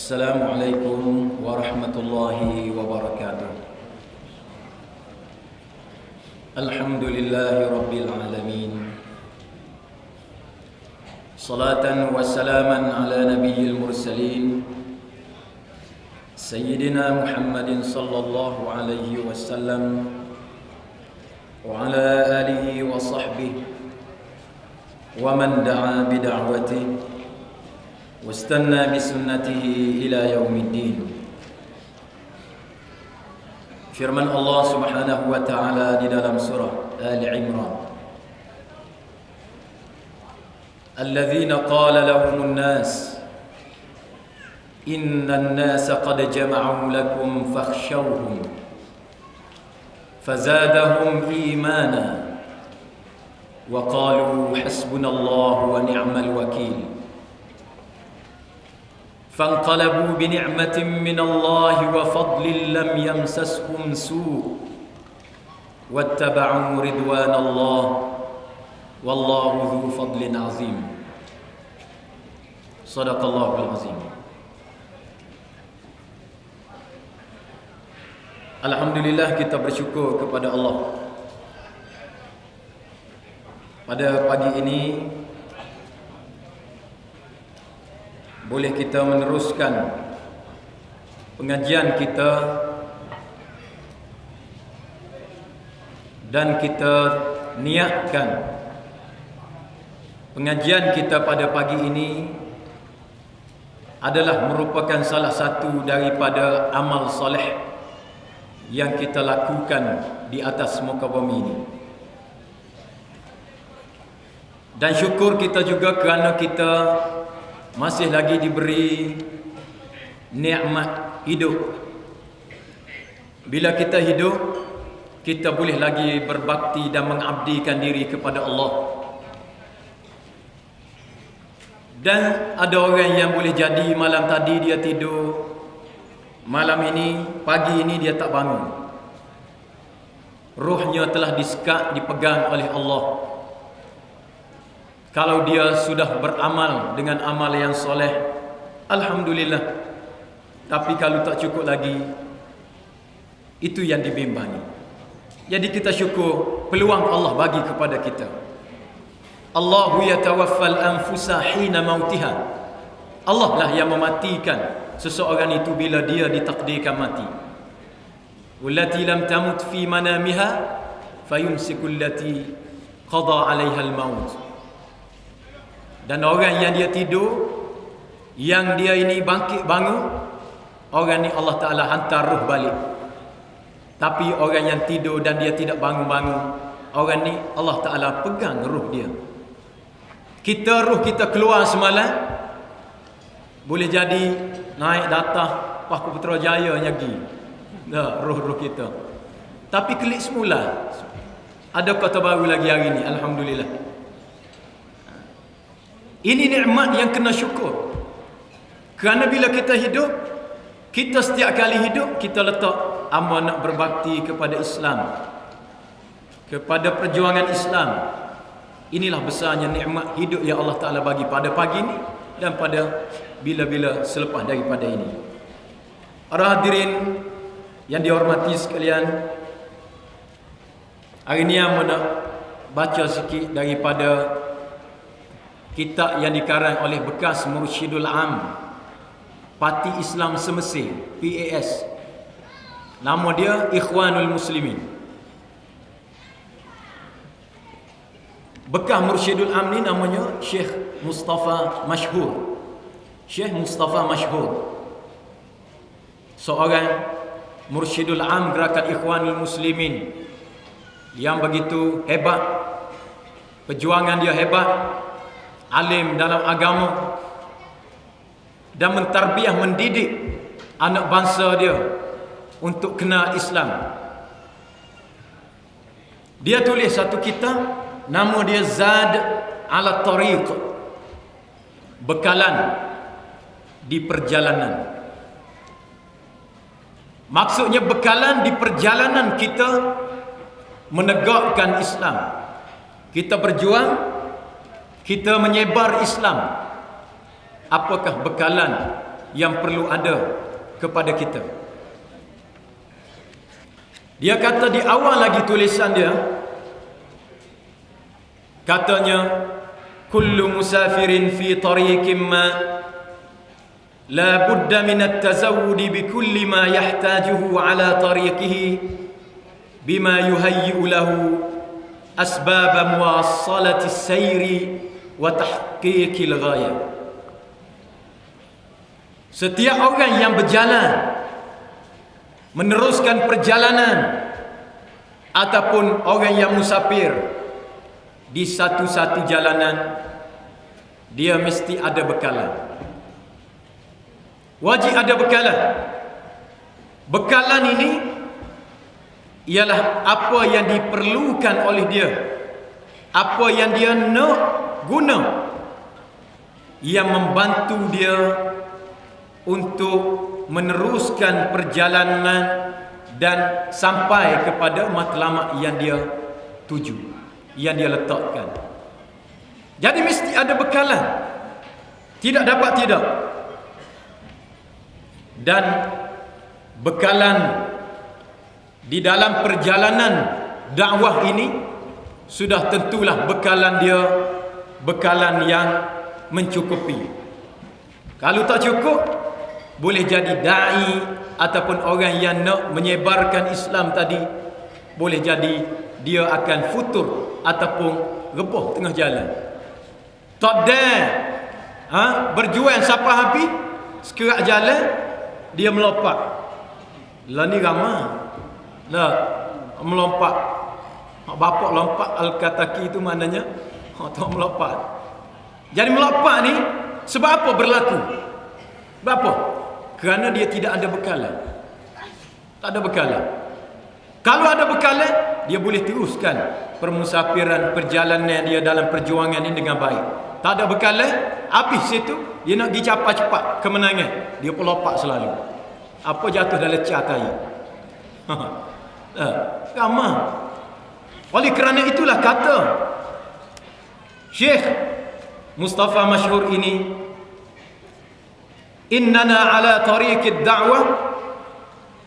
Assalamualaikum warahmatullahi wabarakatuh. Alhamdulillahi rabbil alamin. Salatan wa salaman ala nabiyyil mursalin Sayyidina Muhammadin sallallahu alaihi wasallam wa ala alihi wa sahbihi wa man da'a bida'watihi واستنى بسنته إلى يوم الدين. Firman Allah Subhanahu wa taala di dalam surah Ali Imran, Alladzina qala lahumun nas innan nasa qad jama'u lakum fakhshawhum fazadahum imana wa qalu hasbunallahu wa ni'mal wakil. فانقلبوا بنعمة من الله وفضل لم يمسسهم سوء واتبعوا رضوان الله والله ذو فضل عظيم. صدق الله العظيم. Alhamdulillah, kita bersyukur kepada Allah. Pada pagi ini boleh kita meneruskan pengajian kita dan kita niatkan pengajian kita pada pagi ini adalah merupakan salah satu daripada amal soleh yang kita lakukan di atas muka bumi ini. Dan syukur kita juga kerana kita masih lagi diberi nikmat hidup. Bila kita hidup, kita boleh lagi berbakti dan mengabdikan diri kepada Allah. Dan ada orang yang boleh jadi malam tadi dia tidur, malam ini, pagi ini dia tak bangun. Ruhnya telah disekat, dipegang oleh Allah. Kalau dia sudah beramal dengan amal yang soleh, alhamdulillah. Tapi kalau tak cukup lagi, itu yang dibimbangi. Jadi kita syukur peluang Allah bagi kepada kita. Allahu yatawaffal anfusa hina mautiha. Allah lah yang mematikan seseorang itu bila dia ditakdirkan mati. Wallati lam tamut fi manamiha fayumsiku allati qada 'alaiha al-maut. Dan orang yang dia tidur, yang dia ini bangkit bangun, orang ni Allah Ta'ala hantar ruh balik. Tapi orang yang tidur dan dia tidak bangun-bangun, orang ni Allah Ta'ala pegang ruh dia. Ruh kita keluar semalam, boleh jadi naik datah Paku Putrajaya nyagi ruh-ruh kita. Tapi klik semula, ada kata baru lagi hari ni, alhamdulillah. Ini nikmat yang kena syukur. Kerana bila kita hidup, kita setiap kali hidup, kita letak amanah berbakti kepada Islam, kepada perjuangan Islam. Inilah besarnya nikmat hidup yang Allah Ta'ala bagi pada pagi ini dan pada bila-bila selepas daripada ini. Para hadirin yang dihormati sekalian, hari ini saya nak baca sikit daripada kitab yang dikarang oleh bekas Mursyidul Am Parti Islam Semesir, PAS. Nama dia Ikhwanul Muslimin. Bekas Mursyidul Am ni namanya Syekh Mustafa Mashhur. Syekh Mustafa Mashhur, seorang Mursyidul Am Gerakan Ikhwanul Muslimin yang begitu hebat. Perjuangan dia hebat, alim dalam agama, dan mentarbiah, mendidik anak bangsa dia untuk kenal Islam. Dia tulis satu kitab, nama dia Zad ala Tariq, bekalan di perjalanan. Maksudnya bekalan di perjalanan kita menegakkan Islam. Kita berjuang, kita menyebar Islam. Apakah bekalan yang perlu ada kepada kita. Dia kata di awal lagi tulisan dia, katanya, kullu musafirin fi tariqin ma la budda min at-tazawwud bi kulli ma yahtajuhu ala tariqihi bima yuhayyi'u lahu asbab muwassalati as-sayri wa tahqiqil ghayah. Setiap orang yang berjalan, meneruskan perjalanan, ataupun orang yang musafir di satu-satu jalanan, dia mesti ada bekalan. Wajib ada bekalan. Bekalan ini ialah apa yang diperlukan oleh dia, apa yang dia nak guna, yang membantu dia untuk meneruskan perjalanan dan sampai kepada matlamat yang dia tuju, yang dia letakkan. Jadi mesti ada bekalan, tidak dapat tidak. Dan bekalan di dalam perjalanan dakwah ini sudah tentulah bekalan dia bekalan yang mencukupi. Kalau tak cukup, boleh jadi da'i ataupun orang yang nak menyebarkan Islam tadi, boleh jadi dia akan futur ataupun rebuh tengah jalan. Tak ada berjuang sampai habis, sekerak jalan dia melompat. Lah ni ramai. Lah melompat. Hak bapak lompat al-kataki itu maknanya tak melompat. Jadi melompat ni sebab apa berlaku? Sebab apa? Kerana dia tidak ada bekalan. Tak ada bekalan. Kalau ada bekalan, dia boleh teruskan permusafiran, perjalanan dia dalam perjuangan ini dengan baik. Tak ada bekalan, habis situ dia nak pergi cepat-cepat kemenangan, dia pelompat selalu. Apa jatuh dalam cat air. Ramah. Oleh kerana itulah kata Syekh Mustafa Masyhur ini, innana ala tariqid da'wah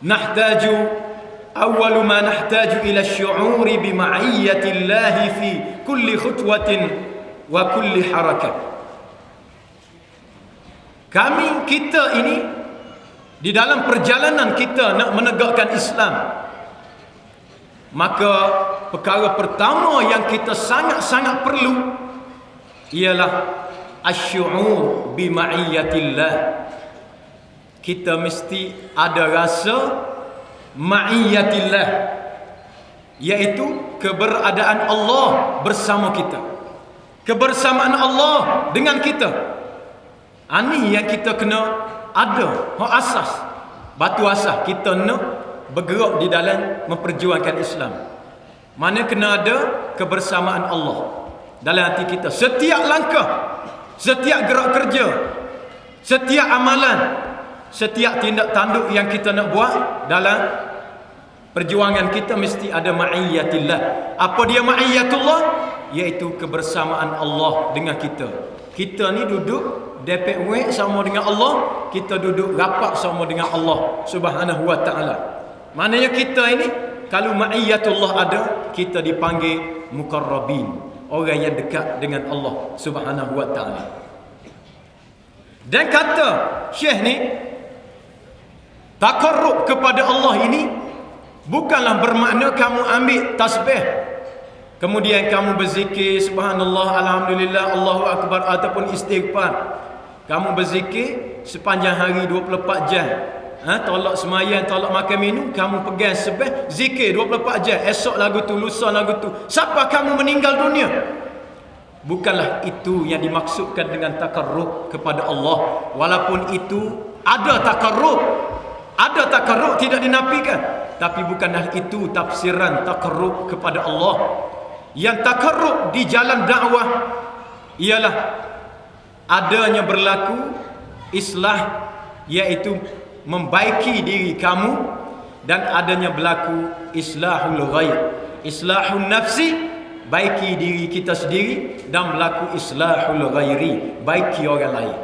nahtaju awwalu ma nahtaju ila asy'uri bi ma'iyyati Allah fi kulli khutwatin wa kulli harakat. Kita ini di dalam perjalanan kita nak menegakkan Islam, maka perkara pertama yang kita sangat-sangat perlu ialah asy'ur bi ma'iyyatillah. Kita mesti ada rasa ma'iyyatillah, iaitu keberadaan Allah bersama kita, kebersamaan Allah dengan kita. Ini yang kita kena ada, asas, batu asas kita nak bergerak di dalam memperjuangkan Islam. Mana kena ada kebersamaan Allah dalam hati kita. Setiap langkah, setiap gerak kerja, setiap amalan, setiap tindak tanduk yang kita nak buat dalam perjuangan kita mesti ada ma'iyyatillah. Apa dia ma'iyyatullah? Iaitu kebersamaan Allah dengan kita. Kita ni duduk depek wek sama dengan Allah, kita duduk rapat sama dengan Allah Subhanahu wa taala. Maknanya kita ini kalau ma'iyyatullah ada, kita dipanggil muqarrabin, orang yang dekat dengan Allah Subhanahu wa taala. Dan kata Syekh ni, taqarrub kepada Allah ini bukanlah bermakna kamu ambil tasbih, kemudian kamu berzikir subhanallah, alhamdulillah, Allahu akbar ataupun istighfar. Kamu berzikir sepanjang hari 24 jam. Tolak semayang, tolak makan minum, kamu pegang sebeh, zikir 24 jam. Esok lagu tu, lusa lagu tu, sampai kamu meninggal dunia. Bukanlah itu yang dimaksudkan dengan taqarrub kepada Allah. Walaupun itu ada taqarrub, tidak dinafikan, tapi bukanlah itu tafsiran taqarrub kepada Allah. Yang taqarrub di jalan dakwah ialah adanya berlaku islah, iaitu membaiki diri kamu, dan adanya berlaku islahul ghair, islahun nafsi, baiki diri kita sendiri, dan berlaku islahul ghairi, baiki orang lain.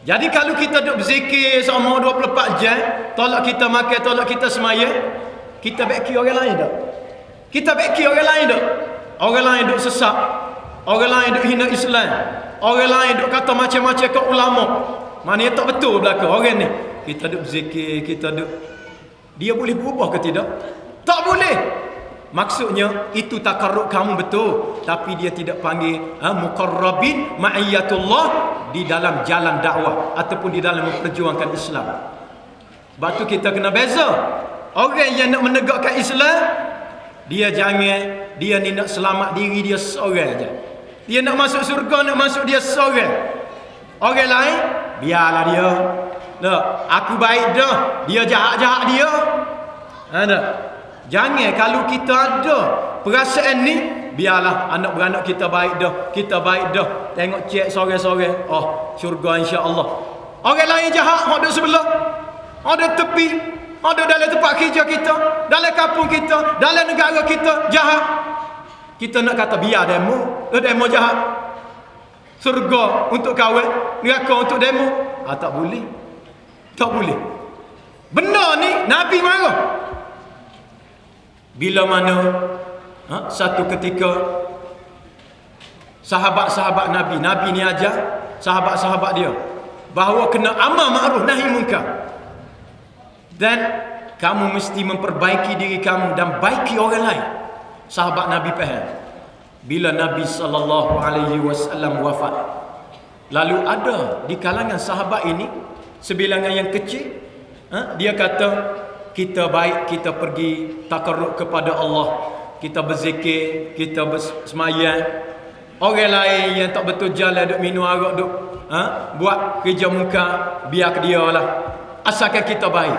Jadi kalau kita duk berzikir selama 24 jam, tolak kita makan, tolak kita semaya, kita beki orang lain tak? Kita beki orang lain tak? Orang lain duk sesak, orang lain duk hina Islam, orang lain duk kata macam-macam ke ulama. Mana yang tak betul belakang orang ni. Kita duk berzikir, kita duk, dia boleh berubah ke tidak? Tak boleh. Maksudnya itu takarrub kamu betul, tapi dia tidak panggil muqarrabin ma'iyatullah di dalam jalan dakwah ataupun di dalam memperjuangkan Islam. Sebab tu kita kena beza. Orang yang nak menegakkan Islam, dia jangan, dia ni nak selamat diri dia seorang aja. Dia nak masuk surga, nak masuk dia seorang. Orang lain biarlah dia. Nah, aku baik dah, dia jahat-jahat dia. Ada. Jangan kalau kita ada perasaan ni, biarlah anak beranak kita baik dah, kita baik dah. Tengok cek sore-sore, oh syurga insya-Allah. Orang lain jahat, hok duk sebelah, ada tepi, ada dalam tempat kerja kita, dalam kampung kita, dalam negara kita jahat. Kita nak kata biar demo, demo jahat. Surga untuk kawan, neraka untuk demo. Tak boleh. Tak boleh. Benda ni Nabi marah. Bila mana satu ketika sahabat-sahabat Nabi ni ajar sahabat-sahabat dia bahawa kena amal ma'ruf nahi munkar, dan kamu mesti memperbaiki diri kamu dan baiki orang lain. Sahabat Nabi faham. Bila Nabi SAW wafat, lalu ada di kalangan sahabat ini sebilangan yang kecil, dia kata, kita baik, kita pergi takarrub kepada Allah, kita berzikir, kita bersemayang. Orang lain yang tak betul jalan duk minum arak, duk buat kerja muka, biar ke dia lah, asalkan kita baik.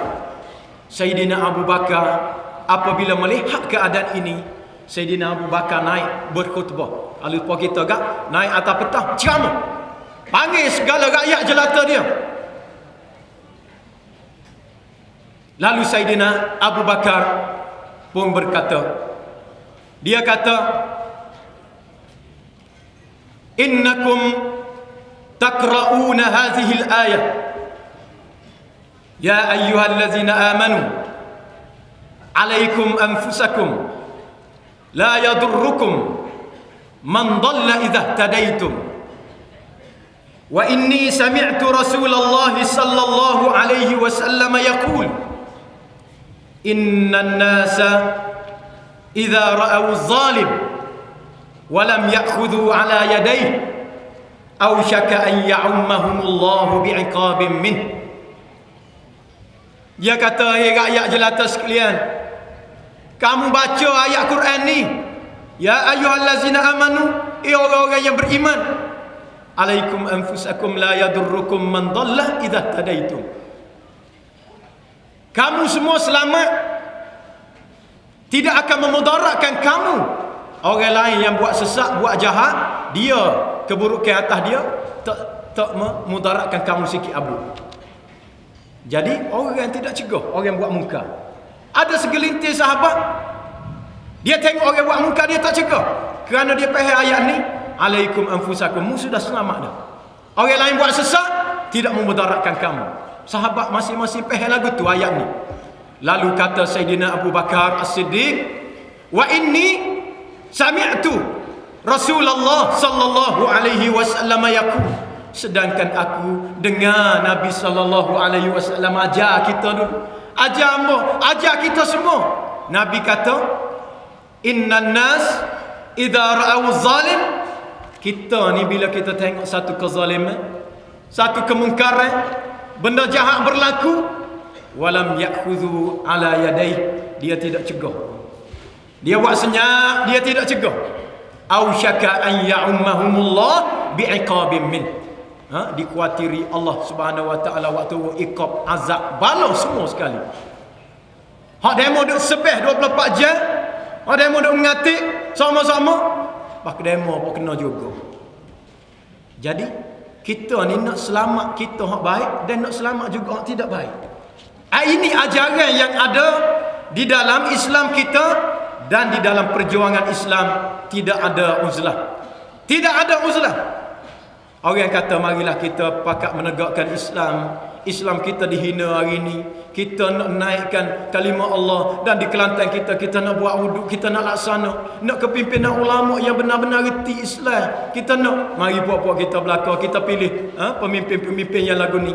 Sayyidina Abu Bakar apabila melihat keadaan ini, Sayyidina Abu Bakar naik berkhutbah. Lupa kita gak naik atas petang ceramah, panggil segala rakyat jelata dia. Lalu Sayyidina Abu Bakar pun berkata, dia kata, innakum taqra'una hadhihi al-ayah ya ayyuhallazina amanu alaikum anfusakum la yadurrukum man dhalla idha tadaitum wa inni sami'tu Rasulullah sallallahu alaihi wasallam yaqul innan nasa idza ra'aw adh-dhalim wa lam ya'khudhu 'ala yadayhi aw shaka an ya'ummahumullahu bi'iqabin min. Dia kata, hai rakyat jelata sekalian, kamu baca ayat Quran ni, ya ayyuhallazina amanu, orang-orang yang beriman, alaikum anfusakum la yadurrukum man dhalla idza tadaitum. Kamu semua selamat, tidak akan memudaratkan kamu. Orang lain yang buat sesak, buat jahat, dia keburukan atas dia tak memudaratkan kamu sikit abu. Jadi orang yang tidak cegah orang yang buat munkar. Ada segelintir sahabat, dia tengok orang buat munkar, dia tak cegah, kerana dia faham ayat ni, alaikum anfusakum, mu sudah selamat dah. Orang lain buat sesak, tidak memudaratkan kamu. Sahabat masing-masing faham lagu tu ayat ni. Lalu kata Sayyidina Abu Bakar As-Siddiq, wa inni sami'tu Rasulullah sallallahu alaihi wasallam yaqul, sedangkan aku dengar Nabi sallallahu alaihi wasallam ajar kita dulu, ajar kita semua. Nabi kata, innan nas idza ra'aw zalim, kita ni bila kita tengok satu kezaliman, satu kemungkaran, benda jahat berlaku, walam ya'khudhu ala yadayhi, dia tidak cegah, dia buat senyap, dia tidak cegah, au syaka an ya'ummahumullah bi'iqabin min, dikuatiri Allah Subhanahu wa taala waktu iqab, azab, balas semua sekali. Hak demo duk sepeh 24 jam, hak demo duk mengatik sama-sama, pak demo pun kena juga. Jadi kita ni nak selamat kita hak baik, dan nak selamat juga hak tidak baik. Ini ajaran yang ada di dalam Islam kita, dan di dalam perjuangan Islam tidak ada uzlah. Tidak ada uzlah. Orang kata marilah kita pakat menegakkan Islam. Islam kita dihina hari ini. Kita nak naikkan kalimah Allah. Dan di Kelantan kita nak buat wuduk, kita nak laksana. Nak kepimpinan ulama yang benar-benar reti Islam. Kita nak, mari puak-puak kita belakang, kita pilih pemimpin-pemimpin yang lagu ni.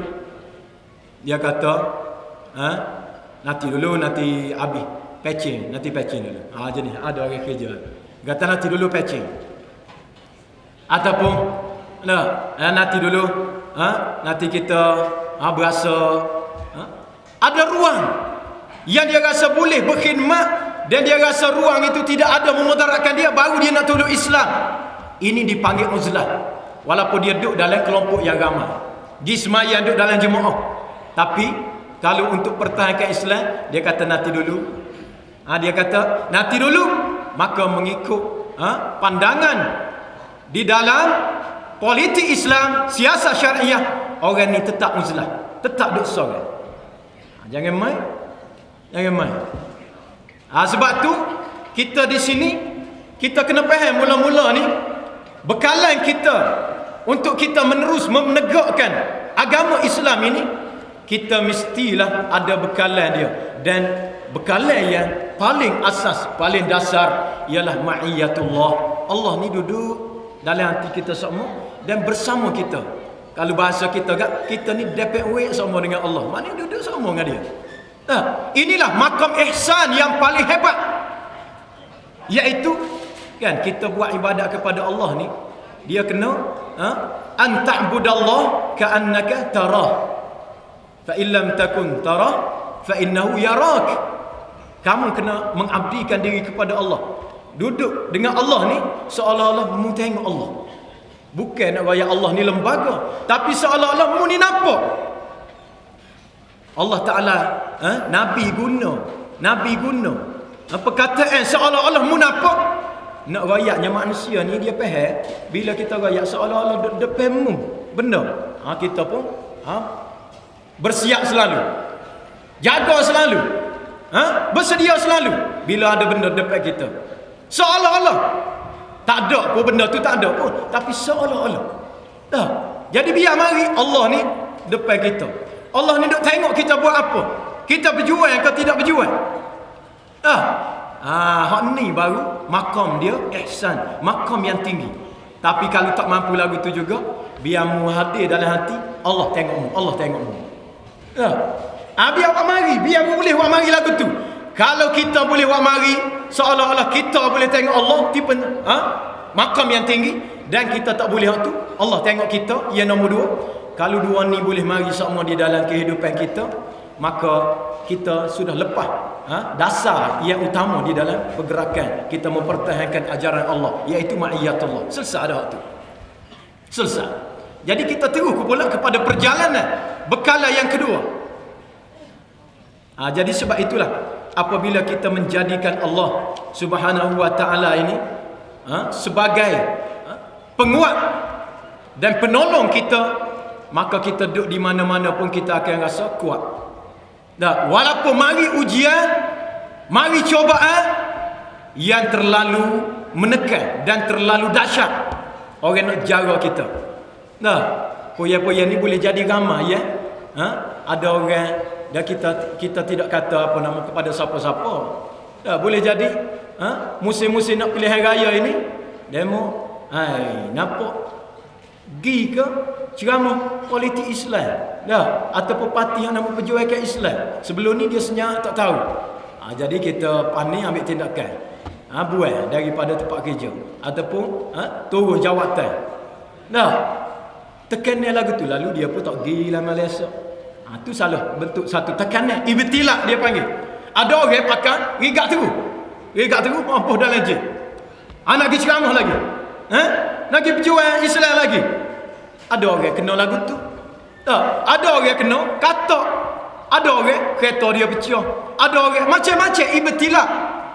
Dia kata, nanti dulu, nanti habis patching, nanti patching dulu. Jadi ada orang kerja. Kata nanti dulu patching. Ataupun nanti dulu, nanti kita berasa ada ruang yang dia rasa boleh berkhidmat dan dia rasa ruang itu tidak ada memudaratkan dia, baru dia nak tolong Islam. Ini dipanggil uzlah. Walaupun dia duduk dalam kelompok yang ramai, di semayang duduk dalam jemaah, tapi kalau untuk pertahankan Islam, dia kata nanti dulu. Dia kata nanti dulu, maka mengikut pandangan di dalam politik Islam, siasat syariah, orang ni tetap uzlah, tetap duduk seorang. Jangan main. Jangan main. Sebab tu kita di sini kita kena faham mula-mula ni bekalan kita untuk kita menerus menegakkan agama Islam ini, kita mestilah ada bekalan dia. Dan bekalan yang paling asas, paling dasar ialah ma'iyatullah. Allah ni duduk dalam hati kita semua dan bersama kita. Kalau bahasa kita ni dapat wek sama dengan Allah. Mana duduk sama dengan dia. Inilah makam ihsan yang paling hebat. Iaitu kan kita buat ibadat kepada Allah ni, dia kena an ta'budallah ka'annaka tarah. Fa illam takun tarah fa innahu yarak. Kamu kena mengabdikan diri kepada Allah. Duduk dengan Allah ni seolah-olah mu tengok Allah. Bukan nak raya Allah ni lembaga, tapi seolah-olah mu ni nampak. Allah Ta'ala Nabi guna perkataan seolah-olah mu nampak. Nak rayaknya manusia ni dia faham. Bila kita rayak seolah-olah depan mu benda, kita pun bersiap selalu, jaga selalu, bersedia selalu bila ada benda depan kita. Seolah-olah tak ada pun benda tu, tak ada pun, tapi seolah-olah. Jadi biar mari Allah ni depan kita. Allah ni duk tengok kita buat apa. Kita berjuang ke tidak berjuang. Hak ni baru makam dia ihsan, makam yang tinggi. Tapi kalau tak mampu lagu tu juga, biar mu hadir dalam hati, Allah tengokmu, Allah tengokmu. Biar awak mari, biar mu boleh awak mari lagu tu. Kalau kita boleh awak mari, seolah-olah kita boleh tengok Allah, tipe makam yang tinggi, dan kita tak boleh hak tu, Allah tengok kita, yang nombor dua. Kalau dua ni boleh mari sama di dalam kehidupan kita, maka kita sudah lepas dasar yang utama di dalam pergerakan kita mempertahankan ajaran Allah, iaitu ma'iyatullah. Selesai dah waktu. Selesai. Jadi kita terus pula kepada perjalanan bekalan yang kedua. Jadi sebab itulah apabila kita menjadikan Allah Subhanahu wa taala ini sebagai penguat dan penolong kita, maka kita duduk di mana-mana pun kita akan rasa kuat. Walaupun mari ujian, mari cobaan yang terlalu menekan dan terlalu dahsyat, orang nak jara kita. Poya-poya ni boleh jadi ramai ya. Ada orang dan kita tidak kata apa nama kepada siapa-siapa. Boleh jadi musim-musim nak pilihan raya ini demo nampak gi ke ceramah politik Islam ataupun parti yang nama perjuangan Islam. Sebelum ni dia senyap tak tahu. Jadi kita pandai ambil tindakan, buat daripada tempat kerja ataupun turun jawatan. Tekanan lagu tu, lalu dia pun tak pergi lah Malaysia. Tu salah bentuk satu tekanan, ibtilak dia panggil. Ada orang pakai rigak terus mampu dalam jin. Nak pergi ceramah lagi, nak pergi berjuang Islam lagi. Ada orang kena lagu tu. Ada orang kena katak. Ada orang kereta dia pecah. Ada orang macam-macam ibtilak.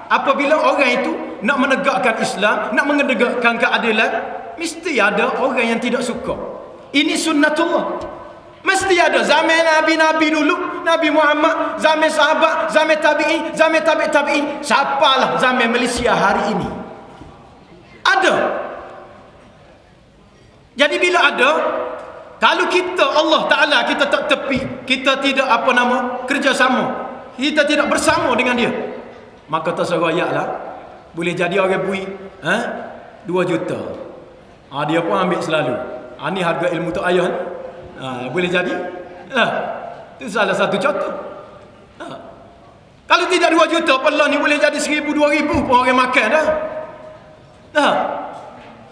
Apabila orang itu nak menegakkan Islam, nak menegakkan keadilan, mesti ada orang yang tidak suka. Ini sunnatullah. Mesti ada. Zaman Nabi dulu, Nabi Muhammad, zaman sahabat, zaman tabi'in, zaman tabi'in. Siapalah zaman Malaysia hari ini? Ada. Jadi bila ada, kalau kita Allah Ta'ala kita tak tepi, kita tidak kerjasama, kita tidak bersama dengan dia, maka terserayaklah boleh jadi orang bui 2 juta. Dia pun ambil selalu. Ni harga ilmu tu ayah. Boleh jadi. Itu salah satu contoh. Kalau tidak 2 juta, pelah ni boleh jadi 1,000, 2,000 pun orang makan dah.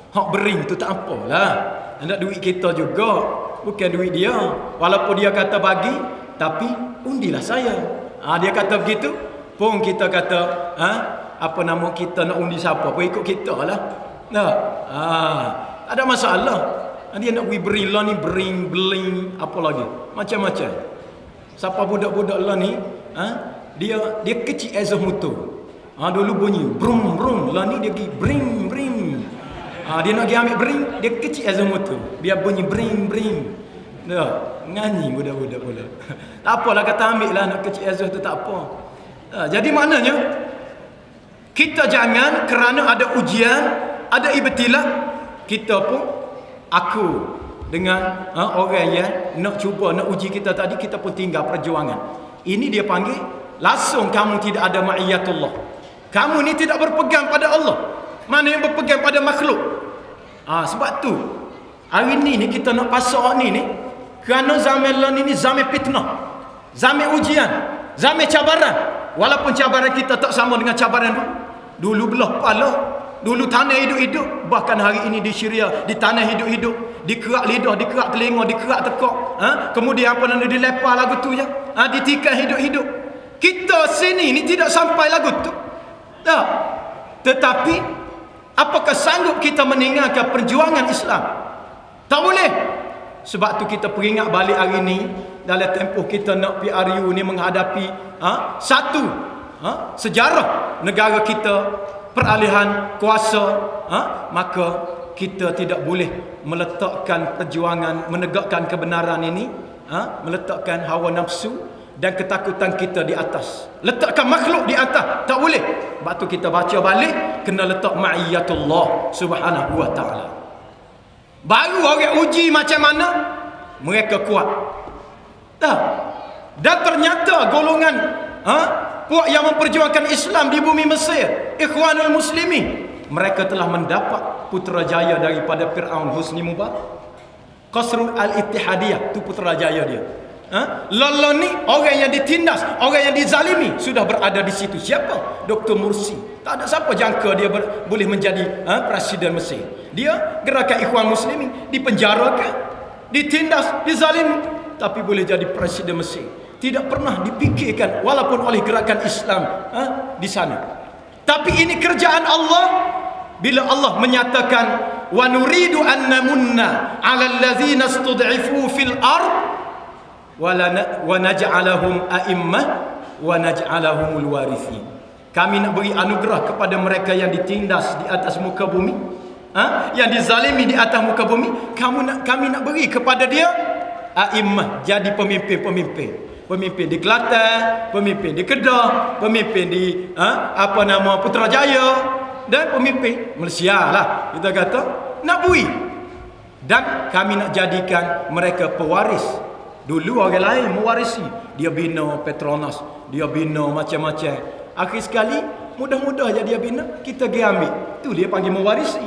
Hak bering tu tak apalah. Nak duit kita juga, bukan duit dia. Walaupun dia kata bagi, tapi undilah saya. Dia kata begitu, pun kita kata kita nak undi siapa pun ikut kita lah. Ada masalah. Dia nak beri lah ni, bering, beling, apa lagi, macam-macam. Siapa budak-budak lah ni, dia kecil azah motor. Dulu bunyi brum brum, lah ni dia pergi bring bring. Dia nak pergi ambil bring, dia kecil azah motor, biar bunyi bring bring. Nyanyi budak-budak pula. Tak apalah, kata ambil lah, nak kecil azah tu tak apa. Jadi maknanya kita jangan kerana ada ujian, ada ibtilah, kita pun aku dengan orang yang nak cuba nak uji kita tadi, kita pun tinggal perjuangan. Ini dia panggil langsung kamu tidak ada ma'iyatullah. Kamu ni tidak berpegang pada Allah. Mana yang berpegang pada makhluk. Sebab tu hari ni kita nak pasal ni kerana zaman ni zaman fitnah, zaman ujian, zaman cabaran. Walaupun cabaran kita tak sama dengan cabaran dulu belah kepala, dulu tanah hidup-hidup, bahkan hari ini di Syria di tanah hidup-hidup, dikerak lidah, dikerak telinga, dikerak tekak, kemudian dilepar lagu tu je, ditikam hidup-hidup. Kita sini ni tidak sampai lagu tu. Tetapi apakah sanggup kita meninggalkan perjuangan Islam? Tak boleh. Sebab tu kita peringat balik hari ni, dalam tempoh kita nak PRU ni menghadapi satu sejarah negara kita peralihan kuasa, maka kita tidak boleh meletakkan perjuangan menegakkan kebenaran ini, meletakkan hawa nafsu dan ketakutan kita di atas, letakkan makhluk di atas, tak boleh. Sebab tu kita baca balik, kena letak ma'iyatullah subhanahu wa ta'ala. Baru orang uji macam mana mereka kuat. Dan ternyata golongan puak yang memperjuangkan Islam di bumi Mesir, Ikhwanul Muslimin, mereka telah mendapat putrajaya daripada Fir'aun Husni Mubarak. Qasrul Al-Ittihadiyah tu putrajaya dia. Lala ni orang yang ditindas, orang yang dizalimi sudah berada di situ. Siapa? Dr. Mursi. Tak ada siapa jangka dia boleh menjadi presiden Mesir. Dia gerakan Ikhwan Muslimin dipenjarakan, ditindas, dizalimi, tapi boleh jadi presiden Mesir. Tidak pernah dipikirkan walaupun oleh gerakan Islam di sana. Tapi ini kerjaan Allah. Bila Allah menyatakan wa nuridu an namunna 'alal ladzina istud'ifu fil ard wa naj'alahum a'immah wa naj'alahumul warithin. Kami nak beri anugerah kepada mereka yang ditindas di atas muka bumi, yang dizalimi di atas muka bumi. Kami nak beri kepada dia a'immah, jadi pemimpin-pemimpin. Pemimpin di Kelantan, pemimpin di Kedah, pemimpin di Putrajaya, dan pemimpin Malaysia lah, kita kata nak bui. Dan kami nak jadikan mereka pewaris. Dulu orang lain mewarisi, dia bina Petronas, dia bina macam-macam. Akhir sekali mudah-mudah je dia bina, kita pergi ambil. Tu dia panggil mewarisi.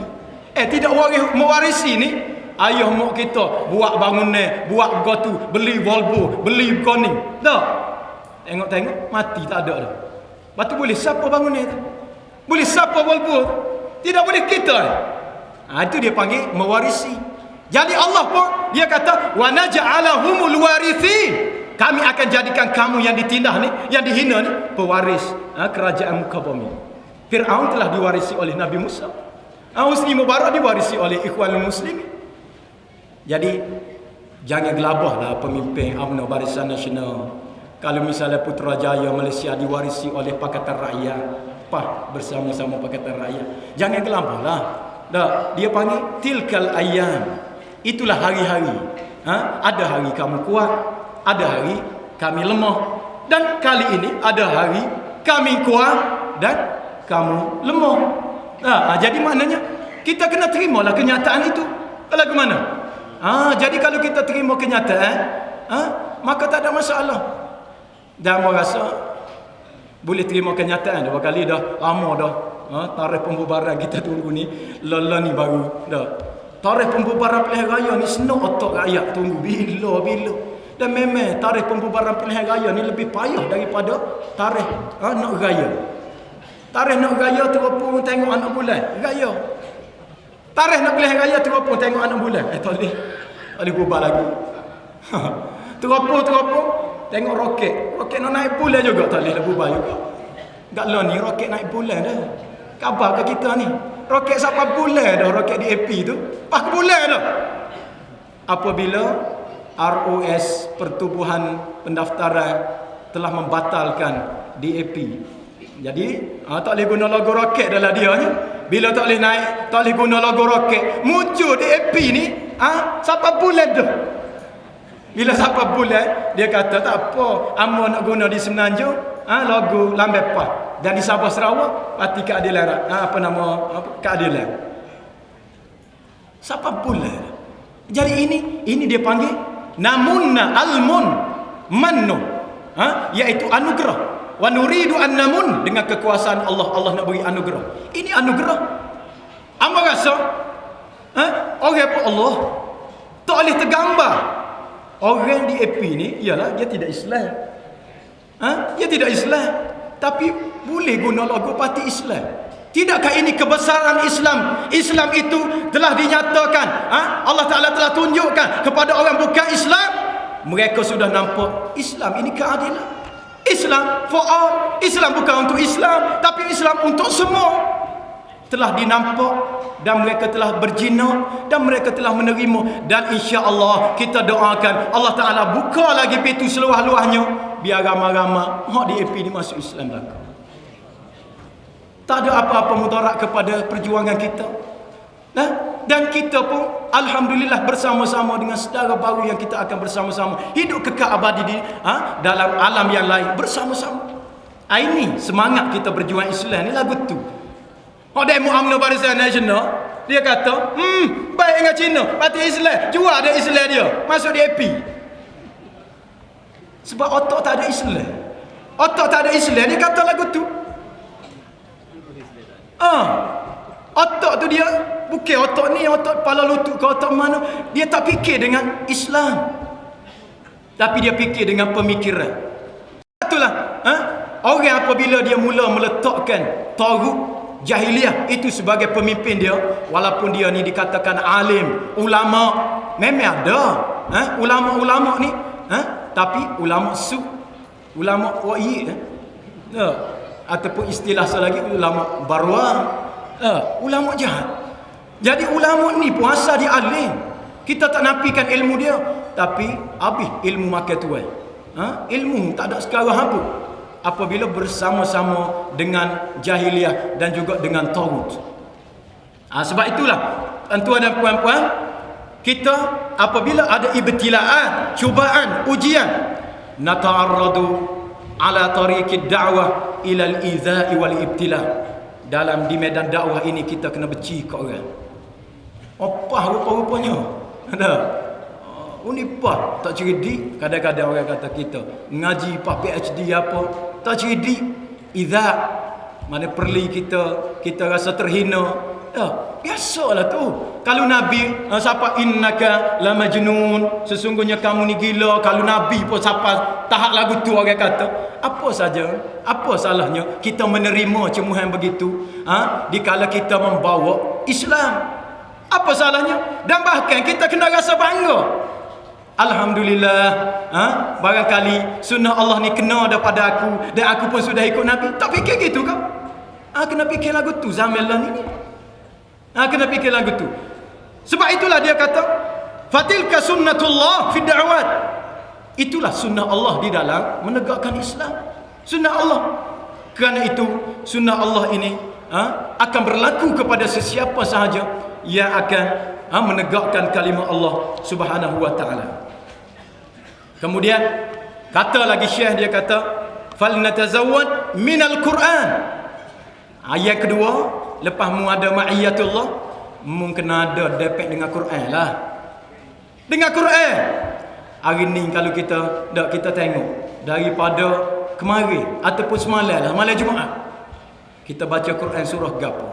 Tidak mewarisi ni, ayah mak kita buat bangunan, buat gotu, beli Volvo, beli Goni. Tak. Tengok-tengok mati tak ada dah. Lepas tu boleh siapa bangunan tu? Boleh siapa Volvo? Tidak boleh kita. Itu dia panggil mewarisi. Jadi Allah pun dia kata wa naj'alahumul warithin. Kami akan jadikan kamu yang ditindas ni, yang dihina ni, pewaris kerajaan muka bumi. Fir'aun telah diwarisi oleh Nabi Musa. Husni Mubarak diwarisi oleh Ikhwanul Muslimin. Jadi jangan gelabahlah pemimpin UMNO Barisan Nasional. Kalau misalnya Putrajaya Malaysia diwarisi oleh Pakatan Rakyat, bersama-sama Pakatan Rakyat, jangan gelabahlah. Dia panggil tilkal ayyam. Itulah hari-hari. Ada hari kamu kuat, ada hari kami lemah, dan kali ini ada hari kami kuat dan kamu lemah. Jadi maknanya kita kena terimalah kenyataan itu. Lagu mana? Jadi kalau kita terima kenyataan, maka tak ada masalah. Dan merasa boleh terima kenyataan. Dua kali dah, lama dah. Tarikh pembubaran kita tunggu ni, lelah ni baru dah. Tarikh pembubaran pilihan raya ni senang otak rakyat tunggu bila. Dan memang tarikh pembubaran pilihan raya ni lebih payah daripada tarikh nak raya. Tarikh nak raya terus tengok anak bulan raya. Tarikh nak pilihan raya terus tengok anak bulan. Tak boleh bubar lagi. Terus tengok roket. Roket nak naik bulan juga tak boleh bubar juga. Gak lah ni roket naik bulan dah. Khabar ke kita ni? Roket sampai bulan dah, roket di AP tu. Pas ke bulan dah. Apabila ROS Pertubuhan Pendaftaran telah membatalkan DAP. Jadi tak boleh guna logo roket dalam dia ni. Bila tak boleh naik, tak boleh guna logo roket, muncul DAP ni sampai bulan dah. Bila sampai bulan, dia kata tak apa, amo nak guna di Semenanjung logo Lambai Pah, dan di Sabah Sarawak Parti Keadilan Keadilan. Sampai bulan. Jadi ini dia panggil namunna almun mannu, iaitu anugerah. Wa nuridu an namun, dengan kekuasaan Allah nak beri anugerah. Ini anugerah. Amba rasa orang apa Allah tak boleh tergambar. Orang di AP ni ialah dia tidak Islam. Dia tidak Islam, tapi boleh guna logo parti Islam. Tidakkah ini kebesaran Islam? Islam itu telah dinyatakan, Allah Ta'ala telah tunjukkan kepada orang bukan Islam. Mereka sudah nampak Islam ini keadilan. Islam for all. Islam bukan untuk Islam, tapi Islam untuk semua. Telah dinampak, dan mereka telah berjinak, dan mereka telah menerima. Dan insya-Allah kita doakan Allah Ta'ala buka lagi pintu seluas-luasnya, biar ramai-ramai hak di AP ni masuk Islam belaka. Tak ada apa-apa mudarat kepada perjuangan kita. Dan kita pun alhamdulillah bersama-sama dengan saudara baru yang kita akan bersama-sama hidup kekal abadi dalam alam yang lain bersama-sama. Ini semangat kita berjuang Islam ni lagu tu. Demo UMNO Barisan Nasional, dia kata, baik dengan Cina, parti Islam, jual ada Islam dia, masuk di AP. Sebab otak tak ada Islam. Otak tak ada Islam, dia kata lagu tu. Otak tu dia bukan otak ni, otak kepala lutut ke otak mana, dia tak fikir dengan Islam, tapi dia fikir dengan pemikiran. Itulah orang apabila dia mula meletakkan taghut jahiliah itu sebagai pemimpin dia, walaupun dia ni dikatakan alim, ulama, memang ada ulama-ulama ni, tapi ulama su, ulama wai, ataupun istilah lagi ulama barwa, ulama jahat. Jadi ulama ni puasa dia alim, kita tak nafikan ilmu dia, tapi habis ilmu makan tuan. Ilmu tak ada sekarang habis apabila bersama-sama dengan jahiliah dan juga dengan taghut. Sebab itulah tuan dan puan-puan, kita apabila ada ibtilaat, cubaan, ujian, nata'arradu ala tariqid da'wah ila al-idza'i wal ibtila. Dalam di medan dakwah ini kita kena beci ke orang. Apa rupa-rupanya? Ada Unipah tak cerdik. Kadang-kadang orang kata kita ngaji PhD apa tak cerdik. Idza mana perli kita rasa terhina. Biasalah tu. Kalau Nabi siapa innaka la majnun, sesungguhnya kamu ni gila. Kalau Nabi pun siapa tahap lagu tu orang kata, apa saja, apa salahnya kita menerima cemuhan begitu dikala kita membawa Islam? Apa salahnya? Dan bahkan kita kena rasa bangga. Alhamdulillah, barangkali sunnah Allah ni kena daripada aku, dan aku pun sudah ikut Nabi. Tak fikir gitu kau? Kena fikir lagu tu zaman lah ni. Kena fikir lagu tu. Sebab itulah dia kata, fatilka sunnatullah fi da'wat. Itulah sunnah Allah di dalam menegakkan Islam. Sunnah Allah. Kerana itu sunnah Allah ini akan berlaku kepada sesiapa sahaja yang akan menegakkan kalimah Allah Subhanahu wa taala. Kemudian kata lagi Syekh, dia kata fal natazawwad minal Quran. Ayat kedua, lepas mu ada ma'iyatullah, mungkin ada depek dengan Quran lah. Dengan Quran. Hari ni kalau kita tengok daripada kemarin ataupun semalam lah, malam Jumaat, kita baca Quran surah gapo.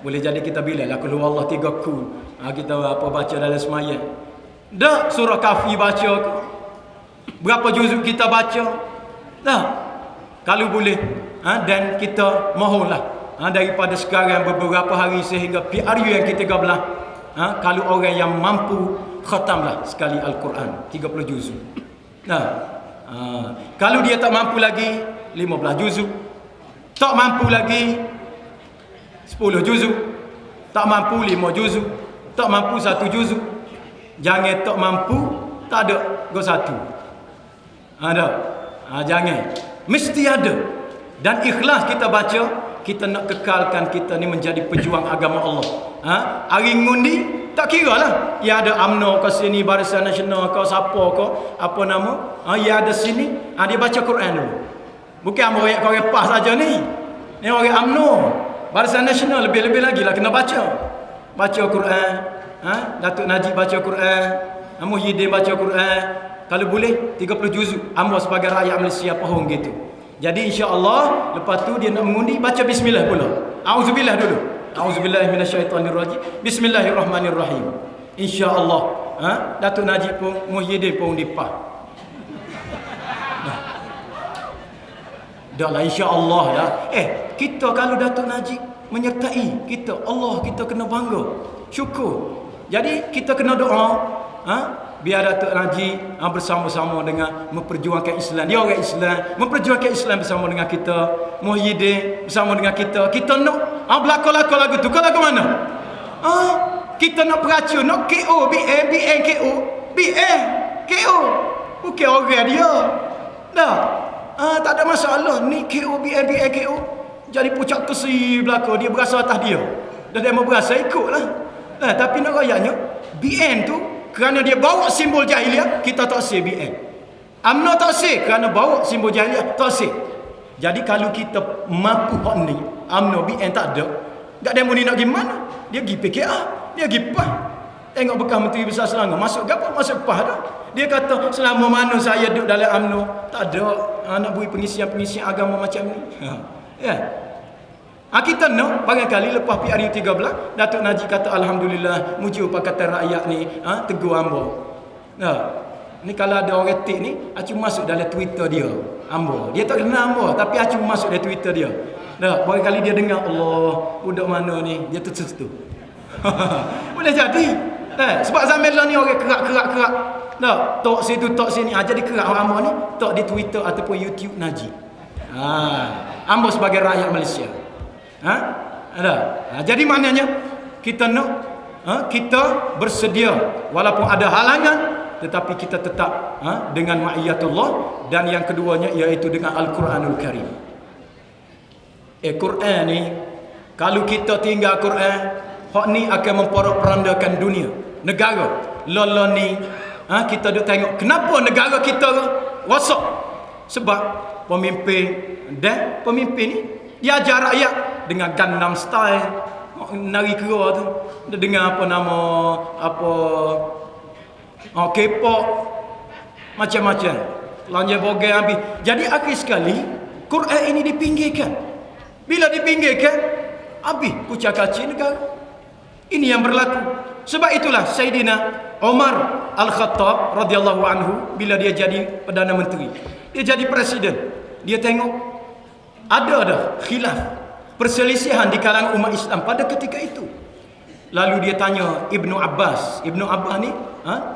Boleh jadi kita bila lah qul huwallahu 3 ku. Kita baca dalam sembahyang. Dak surah Kahfi baca ke? Berapa juzuk kita baca? Dah. Kalau boleh, dan kita mohonlah daripada sekarang beberapa hari sehingga PRU yang ke-13, kalau orang yang mampu khatamlah sekali Al-Quran 30 juzuk. Kalau dia tak mampu lagi 15 juzuk, tak mampu lagi 10 juzuk, tak mampu 5 juzuk, tak mampu 1 juzuk. Jangan tak mampu tak ada go 1. Ada. Jangan. Mesti ada. Dan ikhlas kita baca, kita nak kekalkan kita ni menjadi pejuang agama Allah. Hari ngundi tak kira lah. Ya ada UMNO ke sini, Barisan Nasional ke siapa ke, apa nama? Ya ada sini, dia baca Quran dulu. Bukan orang PAS saja ni. Ni orang UMNO, Barisan Nasional lebih-lebih lagi lah kena baca. Baca Quran. Datuk Najib baca Quran, Muhyiddin baca Quran. Kalau boleh 30 juzuk. Ambo sebagai rakyat Malaysia faham gitu. Jadi insya-Allah lepas tu dia nak mengundi baca bismillah pula. Auzubillah dulu. Auzubillahi minasyaitonirrajim. Bismillahirrahmanirrahim. Insya-Allah, Datuk Najib pun Muhyiddin pun dipah. Dah lah insya-Allah dah. Kita kalau Datuk Najib menyertai kita, Allah kita kena bangga. Syukur. Jadi kita kena doa, biar Datuk Najib bersama-sama dengan memperjuangkan Islam. Dia orang Islam, memperjuangkan Islam bersama dengan kita. Muhyiddin bersama dengan kita. Kita nak belakang-belakang lagu tu. Kau lagu mana? Kita nak peracun, nak KO, BN KO, BN KO. Bukan orang dia. Dah. Tak ada masalah. Ni KO, BN KO. Jadi pucak kesi belakang, dia berasa atas dia. Dan dia mau berasa ikutlah. Tapi nak rayaknya BN tu kerana dia bawa simbol jahiliah, kita tak say BN. UMNO tak say kerana bawa simbol jahiliah, tak say. Jadi kalau kita mampu hak ni, UMNO BN tak ada, tak demo ni nak pergi mana? Dia pergi PKA, dia pergi PAH. Tengok bekas Menteri Besar Selangor masuk gapo, masuk PAH dah. Dia kata selama mana saya duduk dalam UMNO, tak ada nak beri pengisian-pengisian agama macam ni. Kita nak barangkali lepas PRU 13 Datuk Najib kata alhamdulillah muji Pakatan Rakyat ni tegur ambo. Ni kalau ada orang tik ni acu masuk dalam Twitter dia ambo. Dia tak kenal ambo tapi acu masuk dalam Twitter dia. Barangkali dia dengar Allah budak mana ni dia tersetu. Boleh jadi. Sebab zaman lah ni orang kerak. Tok situ tok sini jadi kerak orang ambo ni tok di Twitter ataupun YouTube Najib. Ambo sebagai rakyat Malaysia. Jadi maknanya kita nak kita bersedia walaupun ada halangan tetapi kita tetap dengan ma'iyatullah, dan yang keduanya iaitu dengan Al-Quranul Karim. Quran ni kalau kita tinggal Quran, hak ni akan memporak-perandakan dunia, negara. Lola ni kita duk tengok kenapa negara kita rosak. Sebab pemimpin ni dia ajar rakyat dengan Gangnam Style, nari kera tu, dengan K-pop, macam-macam, lanjut bogey habis. Jadi akhir sekali Quran ini dipinggirkan. Bila dipinggirkan, habis kucak-kacir negara. Ini yang berlaku. Sebab itulah Sayyidina Umar Al-Khattab radhiyallahu anhu bila dia jadi Perdana Menteri, dia jadi presiden, dia tengok ada khilaf, perselisihan di kalangan umat Islam pada ketika itu. Lalu dia tanya Ibnu Abbas. Ibnu Abbas ni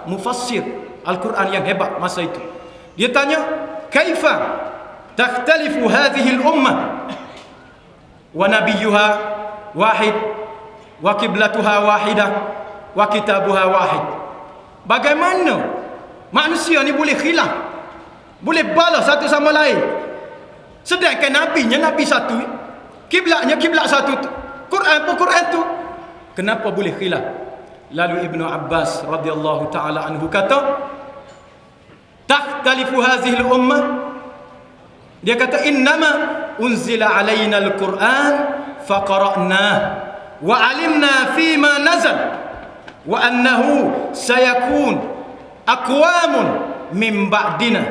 mufassir Al-Quran yang hebat masa itu. Dia tanya, "Kaifa takhtalifu hadhihi al-ummah wa nabiyyuha wahid wa qiblatuha wahidah wa kitabuha wahid?" Bagaimana manusia ni boleh khilaf, boleh balas satu sama lain, sedangkan nabinya nabi satu, kiblatnya kiblat satu, Quran pun Quran tu. Kenapa boleh khilaf? Lalu Ibnu Abbas radhiyallahu taala anhu kata, "Takhtalifu hadhihi al-ummah." Dia kata, "Innama unzila alaina al-Quran faqara'nah wa alimna fima nazal wa annahu sayakun aqwamun min ba'dina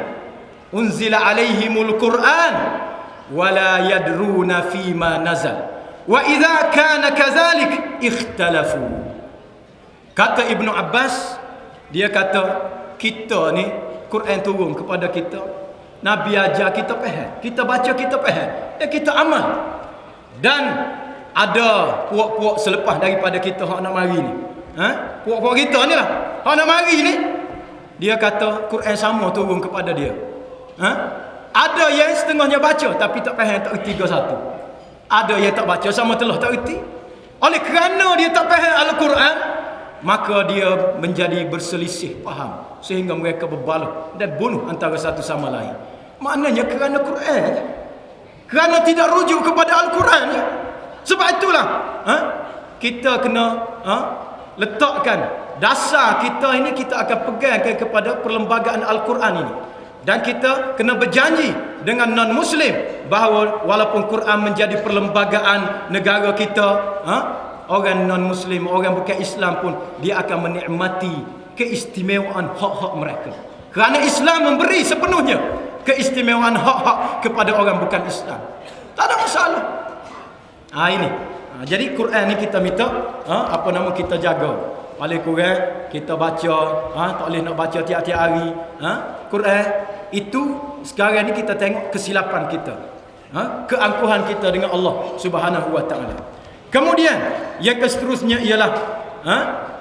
unzila alaihimul Qur'an wa la yadruna fima nazal wa idza kana kadzalik ikhtalafu. Kata Ibnu Abbas, dia kata kita ni Quran turun kepada kita, Nabi ajar kita faham, kita baca kita faham, dan kita amal. Dan ada puak-puak selepas daripada kita hak nak mari ni, puak-puak kita ni lah hak nak mari ni, dia kata Quran sama turun kepada dia. Ada yang setengahnya baca tapi tak faham, tak erti satu. Ada yang tak baca sama telah tak erti. Oleh kerana dia tak faham Al-Quran, maka dia menjadi berselisih faham sehingga mereka berbalah dan bunuh antara satu sama lain. Maknanya kerana Quran, kerana tidak rujuk kepada Al-Quran. Sebab itulah kita kena letakkan dasar kita ini, kita akan pegang kepada perlembagaan Al-Quran ini. Dan kita kena berjanji dengan non-Muslim bahawa walaupun Quran menjadi perlembagaan negara kita, orang non-Muslim, orang bukan Islam pun dia akan menikmati keistimewaan hak-hak mereka. Kerana Islam memberi sepenuhnya keistimewaan hak-hak kepada orang bukan Islam. Tak ada masalah. Ini. Jadi Quran ni kita minta kita jaga. Paling kurang kita baca, tak boleh nak baca tiap-tiap hari. Quran itu sekarang ni kita tengok kesilapan kita. Keangkuhan kita dengan Allah Subhanahu wa taala. Kemudian yang seterusnya ialah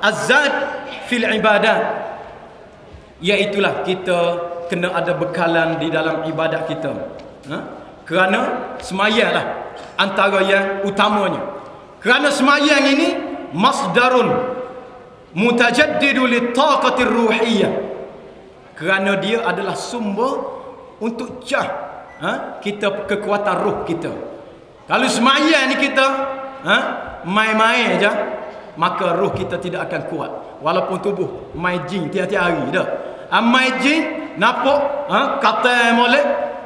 azad fil ibadat, iaitulah kita kena ada bekalan di dalam ibadat kita. Kerana semayanglah antara yang utamanya. Kerana semayang ini masdarun mutajaddidu litaqatir ruhiyyah. Kerana dia adalah sumber untuk kita kekuatan roh kita. Kalau semayang ni kita main-main je, maka roh kita tidak akan kuat. Walaupun tubuh main jin tiap-tiap hari dah. Main jin nampak kata molek,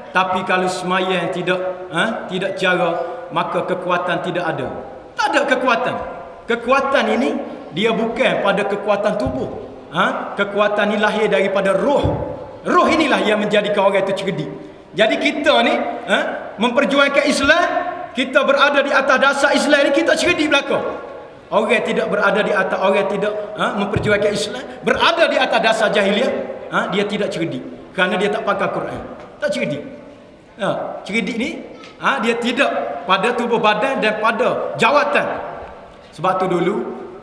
tapi kalau semayang tidak cara, maka kekuatan tidak ada. Tak ada kekuatan. Kekuatan ini dia bukan pada kekuatan tubuh. Kekuatan ini lahir daripada roh. Roh inilah yang menjadikan orang itu cerdik. Jadi kita ni memperjuangkan Islam, kita berada di atas dasar Islam ni, kita cerdik belaka. Orang tidak berada di atas, orang tidak memperjuangkan Islam, berada di atas dasar jahiliah, dia tidak cerdik. Kerana dia tak pakai Quran. Tak cerdik. Cerdik ni dia tidak pada tubuh badan dan pada jawatan. Sebab tu dulu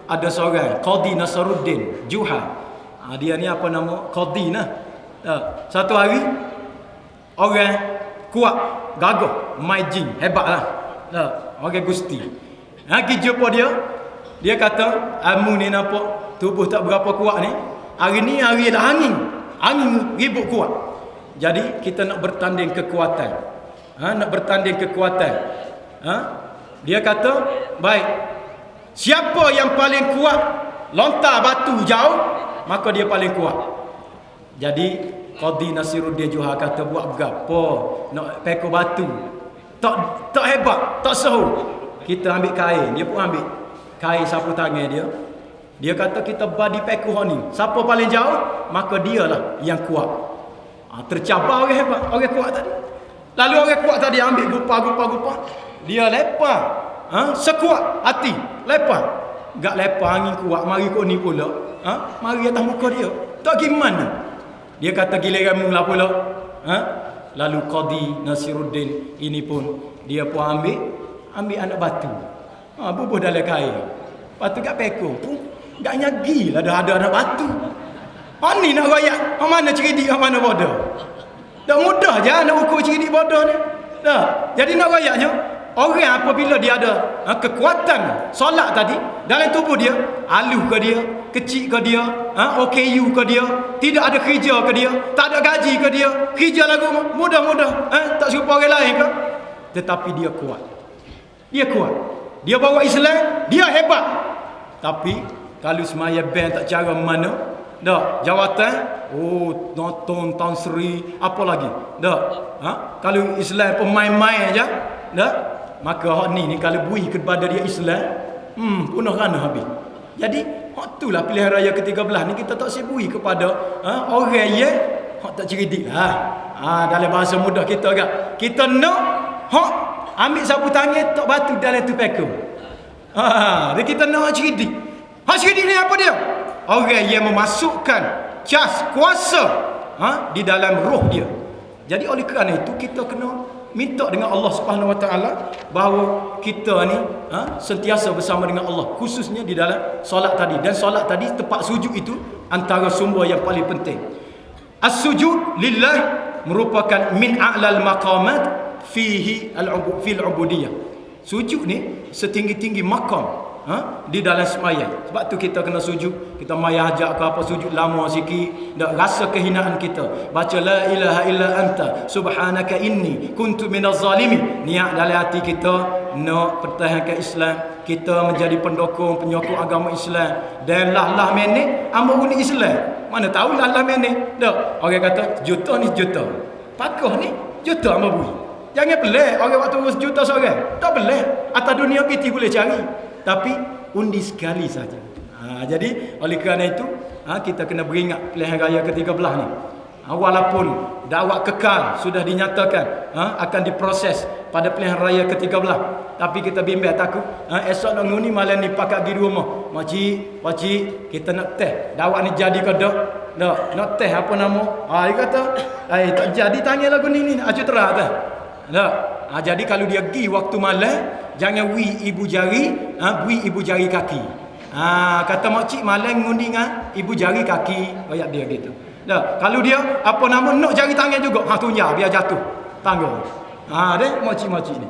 ada seorang Qadi Nasaruddin Juha. Dia ni apa nama? Qadi nah. Satu hari orang kuat, gagah, main jin, hebatlah. Orang gusti. Pergi jumpa dia. Dia kata, "Amu ni nampak tubuh tak berapa kuat ni. Hari ni hari dah angin. Angin ribut kuat. Jadi kita nak bertanding kekuatan." Nak bertanding kekuatan. Dia kata, "Baik. Siapa yang paling kuat lontar batu jauh, maka dia paling kuat." Jadi Qadi Nasiruddin Juha kata, "Buat berapa nak pekor batu? Tak hebat, tak seru. Kita ambil kain." Dia pun ambil kain sapu tangan dia. Dia kata, "Kita badi pekor ni. Siapa paling jauh, maka dialah yang kuat." Tercabar orang hebat, orang kuat tadi. Lalu orang kuat tadi ambil gupa. Dia lepas. Sekuat hati, lepas. Gak lepas angin kuat, mari kau ni pula. Mari atas muka dia. Tak gimana. Dia kata giliran mula pula. Lalu Qadi Nasiruddin ini pun dia pun ambil anak batu. Bubuh dalam kain. Lepas tu kat pekor pun gak nyagi lah dah ada anak batu. Ni nak rakyat, mana cerdik, mana bodoh. Tak mudah je nak ukur cerdik bodoh ni. Jadi nak rakyatnya, orang apabila dia ada kekuatan solat tadi dalam tubuh dia, aluh ke dia, kecil ke dia, OKU ke dia, tidak ada kerja ke dia, tak ada gaji ke dia, kerja lagu mudah-mudah, tak serupa orang lain ke, tetapi dia kuat. Dia kuat. Dia bawa Islam, dia hebat. Tapi kalau semaya band tak cara mana, dah jawatan, nonton Tan Sri apa lagi, dah. Kalau Islam pemain-main aja, dah. Maka hak ni kalau bui kepada dia Islam, Punah kerana habis. Jadi itulah pilihan raya ke-13 ni kita tak sibui kepada orang yang tak cerdik lah. Dalam bahasa mudah kita agak. Kita nak ambil sapu tangan tak batu dalam tu peku. Dia kita nak cerdik. Cerdik ni apa dia? Orang yang memasukkan cas kuasa di dalam roh dia. Jadi oleh kerana itu kita kena minta dengan Allah Subhanahu Wa Taala bahawa kita ni sentiasa bersama dengan Allah, khususnya di dalam solat tadi. Dan solat tadi tempat sujud itu antara sumber yang paling penting. As-sujud lillah merupakan min a'lal maqamat fil ubudiyah. Sujud ni setinggi-tinggi makam di dalam sembahyang. Sebab tu kita kena sujud. Kita mai ajak ke apa sujud lama sikit, dak rasa kehinaan kita. Baca la ilaha illa anta subhanaka inni kuntu minaz zalimin. Niat dalam hati kita nak pertahankan Islam, kita menjadi penyokong agama Islam. Dan lah menek hamba guna Islam. Mana tahu lah menek. Dak orang kata juta ni juta. Pakah ni juta hamba bui. Jangan pelik orang waktu sejuta seorang. Tak pelik. Atas dunia piti boleh cari. Tapi undi sekali saja. Jadi oleh kerana itu kita kena beringat pilihan raya ke-13 ni. Walaupun dakwah kekal sudah dinyatakan akan diproses pada pilihan raya ke-13, tapi kita bimbang takut esok nak ngundi malam ni pakat pergi rumah. Pakcik kita nak teh dakwah ni jadi ke dak? Nak teh apa nama? Dia kata tak jadi tanya lagu ni acu terah dah. Tak. Jadi kalau dia pergi waktu malam, jangan ibu jari, bui ibu jari kaki. Kata makcik malam ngundi dengan ibu jari kaki, kayak dia gitu. Dah, kalau dia apa nama nak jari tangan juga, tunjuk biar jatuh tanggung. Deh makcik-makcik ni.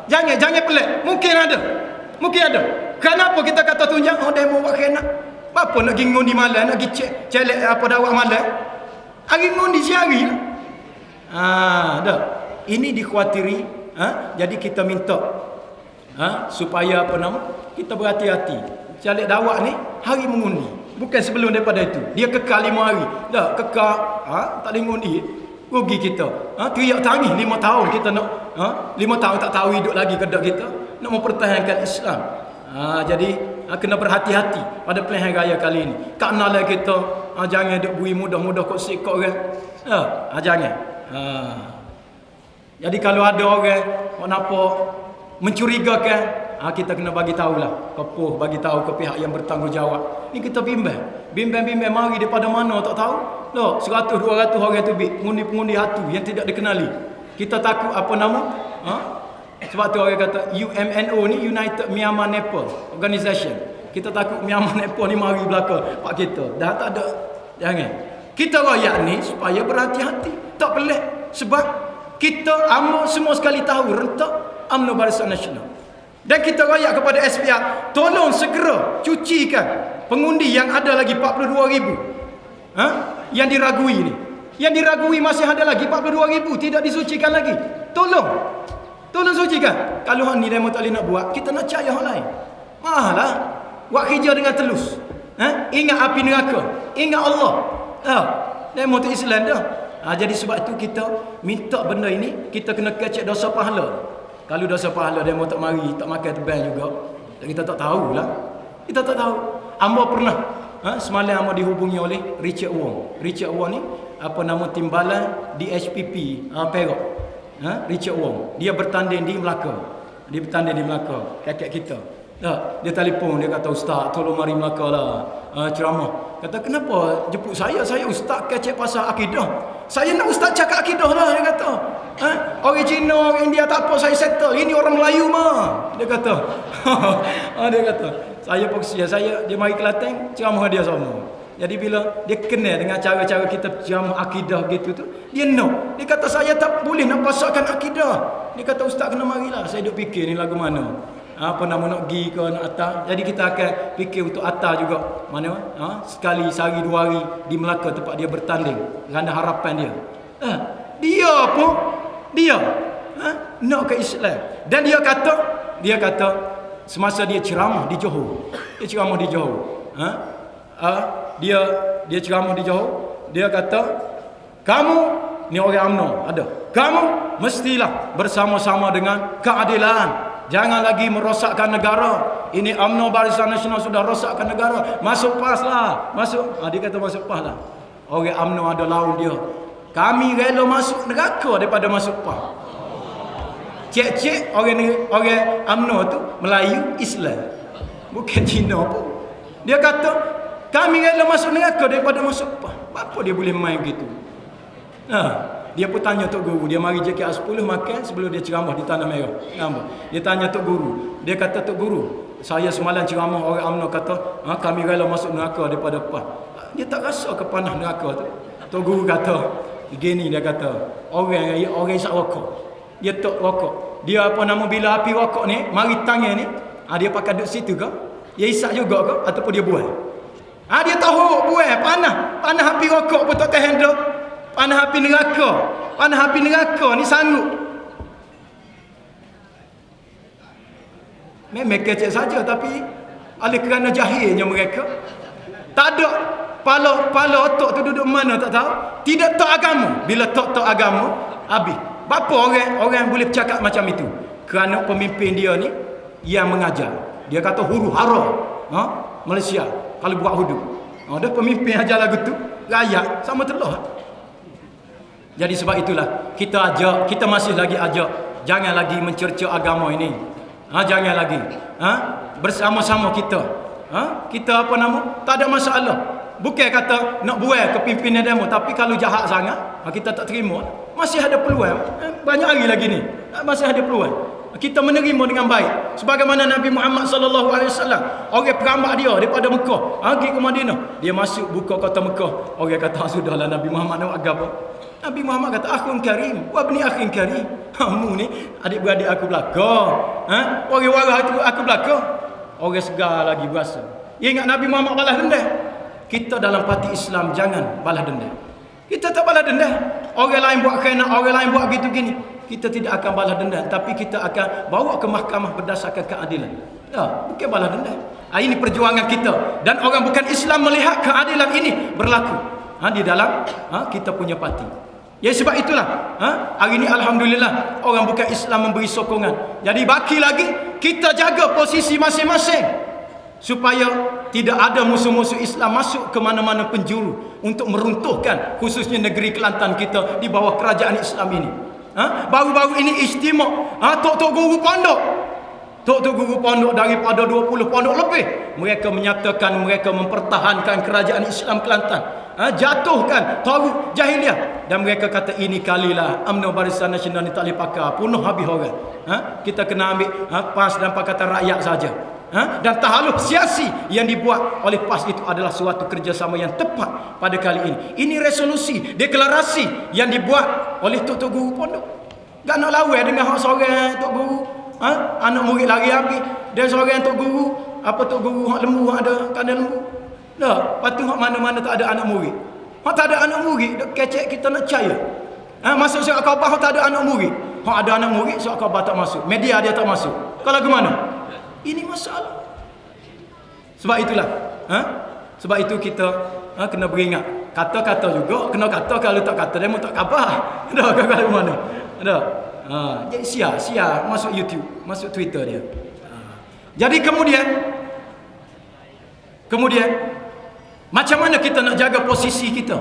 Jangan pelik. Mungkin ada. Kenapa kita kata tunjuk? Dia mau buat kena. Apa nak pergi ngundi malam, nak pergi celek apa dakwah malam? Hari ngundi sehari lah. Dah. Ini dikhawatiri, jadi kita minta supaya apa nama kita berhati-hati. Calik dakwah ni hari mengundi, bukan sebelum daripada itu. Dia kekal 5 hari. Dah kekal tak boleh mengundi. Rugi kita. Teriak tangis 5 tahun kita nak 5 tahun tak tahu hidup lagi kedak kita nak mempertahankan Islam. Jadi kena berhati-hati pada pilihan raya kali ini. Kerana kita jangan duk bui mudah-mudah kok sikok orang. Jangan. Jadi kalau ada orang nampak mencurigakan, kita kena bagi tahulah, kepuh bagi tahu ke pihak yang bertanggungjawab. Ni kita bimbang mari daripada mana tak tahu. Loh, 100 200 orang tu pengundi hatu yang tidak dikenali. Kita takut apa nama? Sebab tu orang kata UMNO ni United Myanmar Nepal Organization. Kita takut Myanmar Nepal ni mari belaka pak kita. Dah tak ada. Jangan. Kita rakyat ni supaya berhati-hati. Tak pelik sebab kita semua sekali tahu rentak UMNO Barisan Nasional. Dan kita rakyat kepada SPR, tolong segera cucikan pengundi yang ada lagi 42,000. Yang diragui ni. Yang diragui masih ada lagi 42,000 tidak disucikan lagi. Tolong sucikan. Kalau hang ni demo tak boleh nak buat, kita nak cari hang lain. Mahalah. Buat kerja dengan telus. Ingat api neraka. Ingat Allah. Demo tu Islam dah. Jadi sebab itu kita minta benda ini, kita kena kecek dosa pahala. Kalau dosa pahala dia mau tak mari, tak makan tebal juga. Dan kita tak tahulah. Kita tak tahu. Hamba pernah semalam hamba dihubungi oleh Richard Wong. Richard Wong ni apa nama timbalan di HPP Perak. Richard Wong. Dia bertanding di Melaka. Kakak kita. Dia telefon, dia kata ustaz tolong mari Melaka lah ceramah. Kata kenapa jemput saya ustaz kecek pasal akidah. Saya nak ustaz cakap akidah lah, dia kata. Orang Cina, orang India tak apa, saya settle. Ini orang Melayu mah. Dia kata. Dia kata, saya persia, dia mari Kelantan, ceramah dia sama. Jadi bila dia kenal dengan cara-cara kita ceramah akidah gitu tu, dia nak. Dia kata saya tak boleh nak pasakkan akidah. Dia kata ustaz kena marilah. Saya duk fikir ni lagu mana. Apa nama nak pergi ke nak atas. Jadi kita akan fikir untuk atas juga. Mana? Sekali sehari 2 hari di Melaka tempat dia bertanding. Kerana harapan dia. Dia nak ke Islam. Dan dia kata semasa dia ceramah di Johor. Dia ceramah di Johor. Dia kata kamu ni orang UMNO ada. Kamu mestilah bersama-sama dengan keadilan. Jangan lagi merosakkan negara. Ini UMNO Barisan Nasional sudah rosakkan negara. Masuk PAS lah. Masuk. Dia kata masuk PAS lah. Orang UMNO ada laun dia. Kami rela masuk neraka daripada masuk PAS. Cek-cek orang UMNO tu Melayu Islam. Bukan Cina pun. Dia kata kami rela masuk neraka daripada masuk PAS. Apa dia boleh main gitu? Dia pun tanya Tok Guru. Dia mari JKR 10 makan sebelum dia ceramah di Tanah Merah. Dia tanya Tok Guru. Dia kata, Tok Guru, saya semalam ceramah orang UMNO kata kami rela masuk neraka daripada PAS. Dia tak rasa ke panah neraka tu. Tok Guru kata begini, dia kata orang isap rokok. Dia tok rokok. Dia bila api rokok ni mari tangan ni, dia pakai duduk situ ke? Dia isap juga ke? Ataupun dia buang? Dia tahu buang panah api rokok pun tak tahan dah. Panah api neraka ni sanggup. Memang kecil saja, tapi oleh kerana jahilnya mereka, tak ada pala otak tu duduk mana tak tahu. Tidak tahu agama. Bila tak tahu agama, habis. Berapa orang boleh bercakap macam itu? Kerana pemimpin dia ni yang mengajar. Dia kata huru hara Malaysia kalau buat hudu. Dah pemimpin ajar lagu tu, rakyat sama telah. Jadi sebab itulah kita masih lagi ajak, jangan lagi mencerca agama ini. Jangan lagi. Bersama-sama kita. Kita tak ada masalah. Bukan kata nak buat kepimpinan demo, tapi kalau jahat sangat, kita tak terima. Masih ada peluang. Banyak hari lagi ni. Masih ada peluang. Kita menerima dengan baik. Sebagaimana Nabi Muhammad sallallahu alaihi wasallam, orang perambak dia daripada Mekah, pergi ke Madinah. Dia masuk buka kota Mekah. Orang kata sudahlah Nabi Muhammad nak agama. Nabi Muhammad kata akhun karim, wa ibni akhin karim. Kamu ni adik-beradik aku belaka. Orang warah aku belaka. Orang segar lagi berasa. Ingat Nabi Muhammad balas dendam. Kita dalam parti Islam jangan balas dendam. Kita tak balas dendam. Orang lain buat kena, orang lain buat gitu gini. Kita tidak akan balas dendam, tapi kita akan bawa ke mahkamah berdasarkan keadilan. Bukan balas dendam. Ini perjuangan kita, dan orang bukan Islam melihat keadilan ini berlaku di dalam kita punya parti. Ya sebab itulah hari ini alhamdulillah orang bukan Islam memberi sokongan. Jadi baki lagi kita jaga posisi masing-masing supaya tidak ada musuh-musuh Islam masuk ke mana-mana penjuru untuk meruntuhkan khususnya negeri Kelantan kita di bawah kerajaan Islam ini. Baru-baru ini istimewa tok-tok guru pondok. Tok-tok guru pondok daripada 20 pondok lebih, mereka menyatakan mereka mempertahankan kerajaan Islam Kelantan. Jatuhkan tauruk jahiliah, dan mereka kata ini kalilah UMNO Barisan Nasional ni tak boleh pakai, punuh habis orang. Kita kena ambil PAS dan Pakatan Rakyat saja. Dan tahaluf siasi yang dibuat oleh PAS itu adalah suatu kerjasama yang tepat pada kali ini. Ini resolusi, deklarasi yang dibuat oleh tok-tok guru pondok. Gak nak lawan dengan hak seorang tok guru. Anak murid lari habis. Dan seorang tok guru, tok guru hak lembu, hak ada kandang lembu. Dah, patu hak mana-mana tak ada anak murid. Hak tak ada anak murid, dok kecek kita nak percaya. Masuk surat khabar hak tak ada anak murid. Hak ada anak murid, surat khabar tak masuk. Media dia tak masuk. Kalau ke mana? Ini masalah. Sebab itulah, sebab itu kita kena beringat. Kata-kata juga kena kata, kalau tak kata demo tak khabar. Dah kalau mana? Dah. Jadi sia masuk YouTube, masuk Twitter dia. Jadi kemudian macam mana kita nak jaga posisi kita?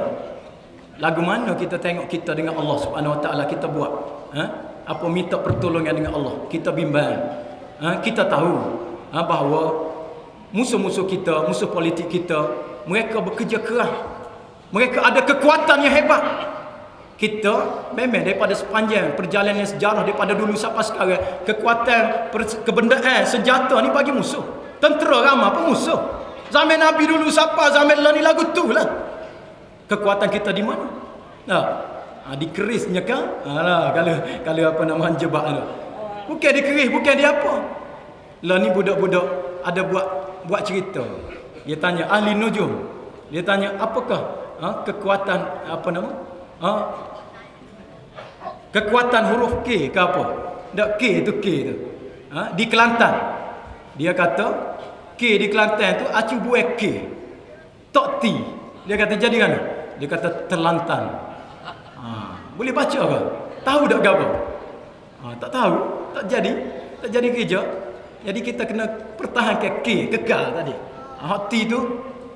Lagu mana kita tengok kita dengan Allah Subhanahu Wa Taala kita buat? Apa minta pertolongan dengan Allah? Kita bimbang. Kita tahu bahawa musuh-musuh kita, musuh politik kita, mereka bekerja keras. Mereka ada kekuatan yang hebat. Kita memang daripada sepanjang perjalanan sejarah daripada dulu sampai sekarang, kekuatan kebendaan senjata ni bagi musuh. Tentera ramai pun musuh. Zaman Nabi dulu siapa, zaman Allah ni lagu tu lah. Kekuatan kita di mana? Dikerisnya kan? Kalau apa nama jebak tu. Bukan dikeris, bukan dia apa. Lah ni budak-budak ada buat cerita. Dia tanya ahli nujum. Dia tanya apakah kekuatan apa nama? Kekuatan huruf K ke apa? Tak K tu. Di Kelantan. Dia kata K di Kelantan tu acu buat K. Tok T. Dia kata jadi mana? Dia kata terlantan. Boleh baca ke? Tahu tak apa? Tak tahu. Tak jadi. tak jadi kerja. Jadi kita kena pertahankan kekal tadi. Hati tu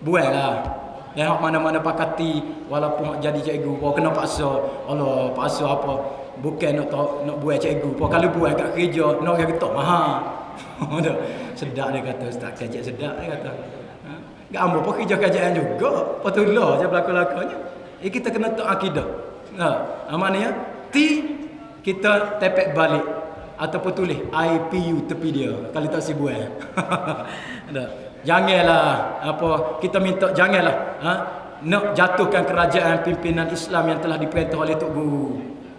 buatlah. Dan hak mana-mana pakati walaupun hak jadi cikgu, pun kena paksa. Allah, paksa apa? Bukan nak buat cikgu. Pun kalau buat kat kerja, nak orang ketok mahal. Sedap dia kata, Ustaz kajak sedap dia kata. Gak ambo pun kerja kajian juga. Patutlah je belakang-belakangnya. Kita kena tahu akidah. Maknanya kita tepek balik ataupun tulis IPU tepi dia kalau tak sibuk. Janganlah kita minta janganlah nak jatuhkan kerajaan pimpinan Islam yang telah diperintah oleh Tok Guru.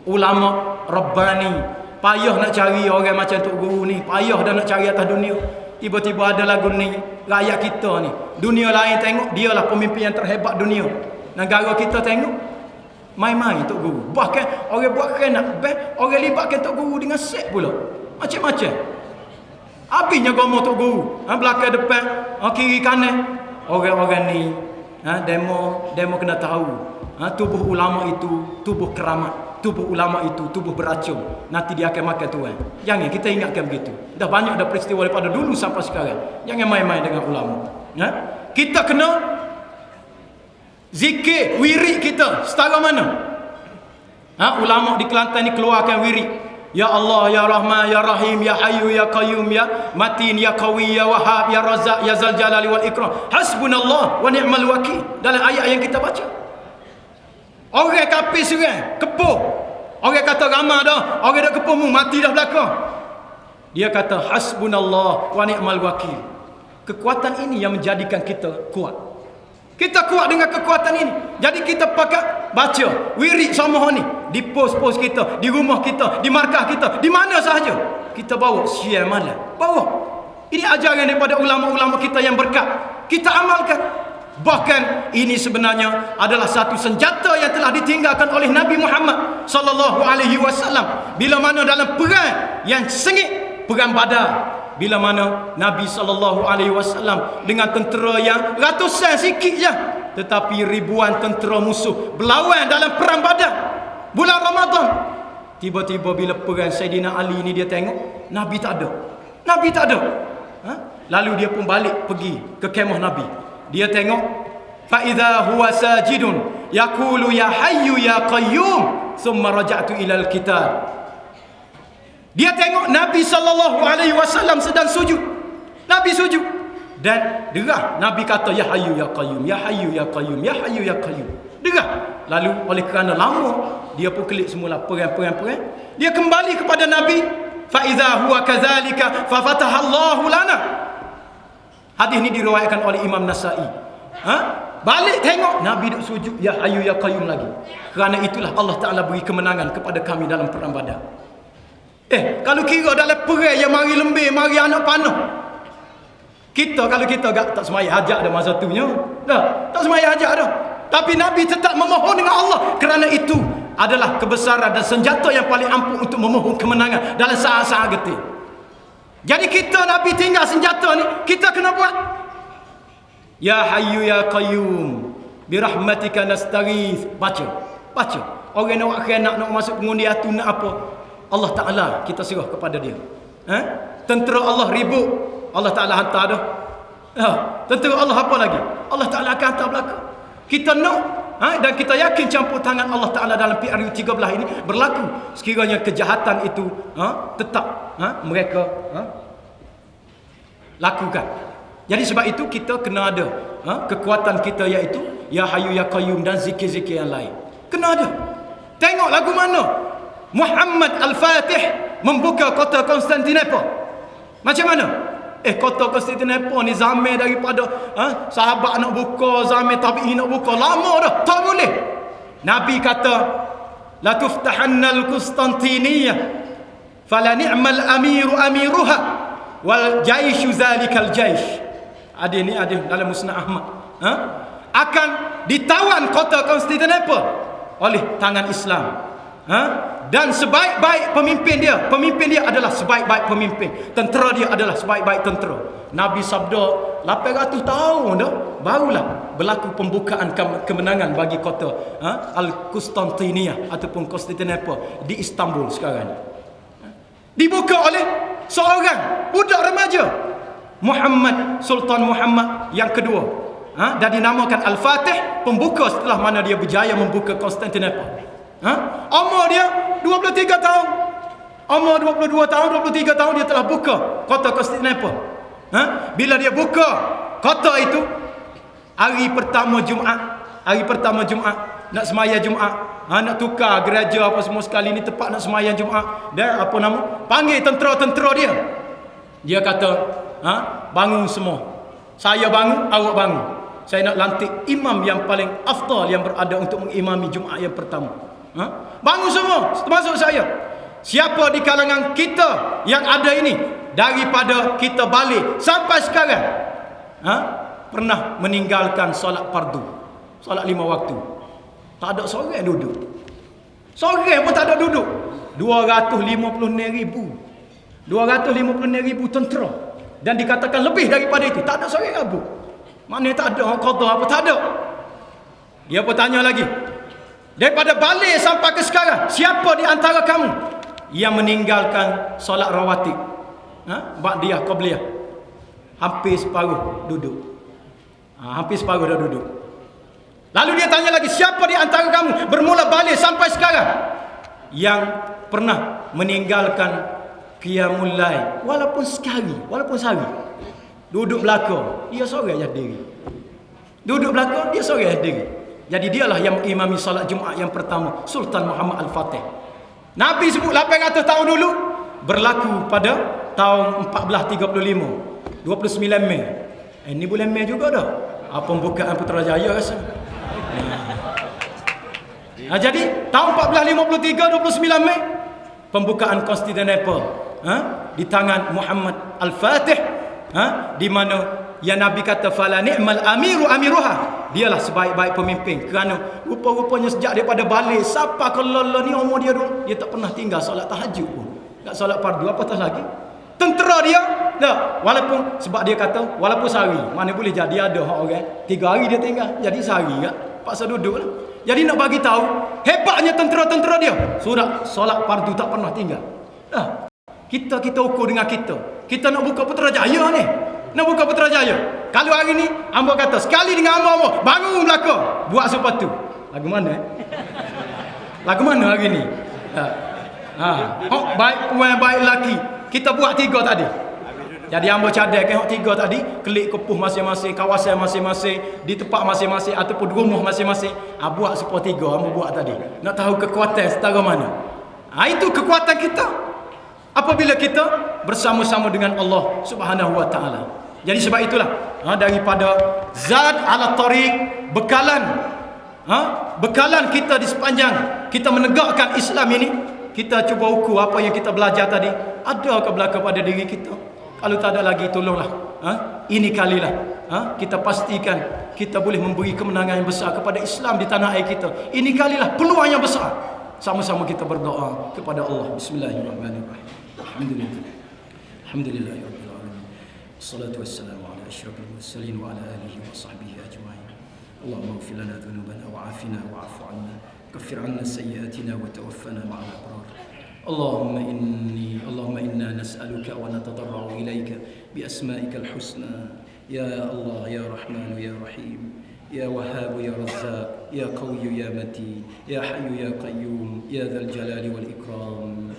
Ulama Rabbani payah nak cari orang macam Tok Guru ni, payah dah nak cari atas dunia. Tiba-tiba ada lagu ni, rakyat kita ni, dunia lain tengok dialah pemimpin yang terhebat dunia. Negara kita tengok main-main Tok Guru. Bahkan orang buat kena orang libatkan Tok Guru dengan sek pula. Macam-macam. Habisnya agama Tok Guru. Belakang depan, kiri kanan. Orang-orang ni demo kena tahu. Tubuh ulama itu tubuh keramat. Tubuh ulama itu tubuh beracun. Nanti dia akan makan tuan. Jangan kita ingatkan begitu. Dah banyak dah peristiwa daripada dulu sampai sekarang. Jangan main-main dengan ulama. Kita kena zikir wirid kita setara mana? Ulama di Kelantan ni keluarkan wirid. Ya Allah, Ya Rahman, Ya Rahim, Ya Hayyu, Ya Qayyum, Ya Matin, Ya Qawi, Ya Wahhab, Ya Razzaq, Ya Zal Jalali wal Ikram. Hasbunallah wa ni'mal wakil. Dalam ayat yang kita baca. Orang kafir serang, kepuh. Orang kata ramah dah, orang dah kepuh mu, mati dah belakang. Dia kata hasbunallah wa ni'mal wakil. Kekuatan ini yang menjadikan kita kuat. Kita kuat dengan kekuatan ini. Jadi kita pakai baca wirid sama ni di pos-pos kita, di rumah kita, di markah kita, di mana sahaja. Kita bawa siang malam. Bawa. Ini ajaran daripada ulama-ulama kita yang berkat. Kita amalkan. Bahkan ini sebenarnya adalah satu senjata yang telah ditinggalkan oleh Nabi Muhammad sallallahu alaihi wasallam bila mana dalam perang yang sengit, perang Badar, bila mana Nabi sallallahu alaihi wasallam dengan tentera yang ratusan sikit je, tetapi ribuan tentera musuh berlawan dalam perang Badar bulan Ramadan. Tiba-tiba bila perang Saidina Ali ni dia tengok Nabi tak ada. Nabi tak ada. Lalu dia pun balik pergi ke kemah Nabi. Dia tengok fa idza huwa sajidun yaqulu ya hayyu ya qayyum thumma raja'tu ila al-qital. Dia tengok Nabi sallallahu alaihi wasallam sedang sujud. Nabi sujud dan derah Nabi kata ya hayyu ya qayyum, ya hayyu ya qayyum, ya hayyu ya qayyum. Derah. Lalu oleh kerana lama dia pun kelik semula perang. Dia kembali kepada Nabi, fa idza huwa kadzalika fa fataha Allahu lana. Hadis ni diriwayatkan oleh Imam Nasa'i. Balik tengok Nabi duk sujud ya hayyu ya qayyum lagi. Kerana itulah Allah Taala beri kemenangan kepada kami dalam perang Badar. Kalau kira dalam perang yang mari lembir, mari anak panah. Kita kalau kita tak semaya hajat dah masa tu nya. Dah, tak semaya hajat dah. Tapi Nabi tetap memohon dengan Allah kerana itu adalah kebesaran dan senjata yang paling ampuh untuk memohon kemenangan dalam saat-saat getih. Jadi kita Nabi tinggal senjata ni, kita kena buat. Ya Hayyu Ya Qayyum, birahmatika nastaghith. Baca. Orang nak khianat, nak masuk pengundi atu nak apa? Allah Taala kita serah kepada dia. Tentera Allah ribut, Allah Taala hantar dah. Tentera Allah apa lagi? Allah Taala akan hantar belaka. Kita nak dan kita yakin campur tangan Allah Taala dalam PRU 13 ini berlaku sekiranya kejahatan itu tetap mereka lakukan. Jadi sebab itu kita kena ada kekuatan kita iaitu ya hayyu ya qayyum dan zikir-zikir yang lain. Kena ada. Tengok lagu mana Muhammad Al-Fatih membuka kota Konstantinopel. Macam mana? Kota Konstantinopel ni zaman daripada sahabat nak buka, zaman tabi'in nak buka, lama dah, tak boleh. Nabi kata la tuftahanna al-Konstantiniyah fala ni'mal amiru amiruha wal jaishu zalikal jaish. Ada dalam Musnad Ahmad. Akan ditawan kota Konstantinopel oleh tangan Islam. Dan sebaik-baik pemimpin dia adalah sebaik-baik pemimpin. Tentera dia adalah sebaik-baik tentera. Nabi sabda 800 tahun dah barulah berlaku pembukaan kemenangan bagi kota Al-Konstantiniyah ataupun Konstantinopel di Istanbul sekarang. Dibuka oleh seorang budak remaja, Muhammad, Sultan Muhammad yang kedua, dan dinamakan Al-Fatih, pembuka setelah mana dia berjaya membuka Konstantinopel. Umur dia 23 tahun. Umur 22 tahun, 23 tahun dia telah buka kota Konstantinopel. Bila dia buka kota itu, hari pertama Jumaat, nak semaya Jumaat, nak tukar gereja apa semua sekali ni, tepat nak semaya Jumaat, dan apa nama, panggil tentera-tentera dia. Dia kata, bangun semua. Saya bangun, awak bangun. Saya nak lantik imam yang paling afdal yang berada untuk mengimami Jumaat yang pertama. Bangun semua, termasuk saya. Siapa di kalangan kita yang ada ini, daripada kita balik sampai sekarang, pernah meninggalkan solat fardu, solat 5 waktu? Tak ada seorang yang duduk. Seorang pun tak ada duduk. 256,000 tentera. Dan dikatakan lebih daripada itu. Tak ada seorang yang abuk. Maknanya tak ada qada apa, tak ada. Dia pun tanya lagi, daripada balik sampai ke sekarang, siapa di antara kamu yang meninggalkan solat rawatib, ba'diyah, qabliyah? Hampir separuh duduk. Hampir separuh dah duduk. Lalu dia tanya lagi, siapa di antara kamu bermula balik sampai sekarang yang pernah meninggalkan qiyamul lail walaupun sekali, walaupun sehari? Duduk belakang, dia seorang yang diri. Duduk belakang, dia seorang yang diri. Jadi dialah yang mengimami solat Jumaat yang pertama, Sultan Muhammad Al-Fatih. Nabi sebut 800 tahun dulu, berlaku pada tahun 1435, 29 Mei. Ini bulan Mei juga dah. Pembukaan Putrajaya rasa. Jadi tahun 1453, 29 Mei, pembukaan Konstantinopel di tangan Muhammad Al-Fatih, di mana yang Nabi kata fala ni'mal amiru amiruha, dialah sebaik-baik pemimpin. Kerana rupa-rupanya sejak daripada balik sampai ke lala ni umur dia dulu, dia tak pernah tinggal solat tahajud pun. Tak solat fardu, apatah lagi tentera dia. Tak, walaupun sebab dia kata walaupun sehari, mana boleh jadi ada orang 3 hari dia tinggal, jadi sehari kan paksa duduk lah. Jadi nak bagi tahu hebatnya tentera-tentera dia, surat solat fardu tak pernah tinggal. Kita ukur dengan kita nak buka Putrajaya ni, nak buka Putrajaya. Kalau hari ni hamba kata sekali dengan hamba bangun belakang buat sepatu, lagu mana lagu mana hari ni? Baik puan baik lelaki, kita buat 3 tadi. Jadi hamba cadangkan 3 tadi, kelik kepuh masing-masing, kawasan masing-masing, di tempat masing-masing ataupun rumah masing-masing. Buat sepertiga hamba buat tadi. Nak tahu kekuatan setara mana. Itu kekuatan kita apabila kita bersama-sama dengan Allah Subhanahu wa taala. Jadi sebab itulah daripada zad ala tariq, bekalan kita di sepanjang kita menegakkan Islam ini, kita cuba ukur apa yang kita belajar tadi ada ke belakang pada diri kita. Kalau tak ada lagi, tolonglah ini kalilah kita pastikan kita boleh memberi kemenangan yang besar kepada Islam di tanah air kita. Ini kalilah peluang yang besar. Sama-sama kita berdoa kepada Allah. Bismillahirrahmanirrahim. Alhamdulillahirabbil alamin. Wassalatu wassalamu ala asyrafil mursalin wa ala alihi wa sahbihi ajma'in. Allahumma ighfir lana dhunubana wa 'afina wa'fu 'anna, kaffir 'anna sayyi'atina wa tawaffana ma'al abrar. اللهم إنا نسألك ونتضرع إليك بأسمائك الحسنى يا الله يا رحمن يا رحيم يا وهاب يا رزاق يا قوي يا متين يا حي يا قيوم يا ذا الجلال والإكرام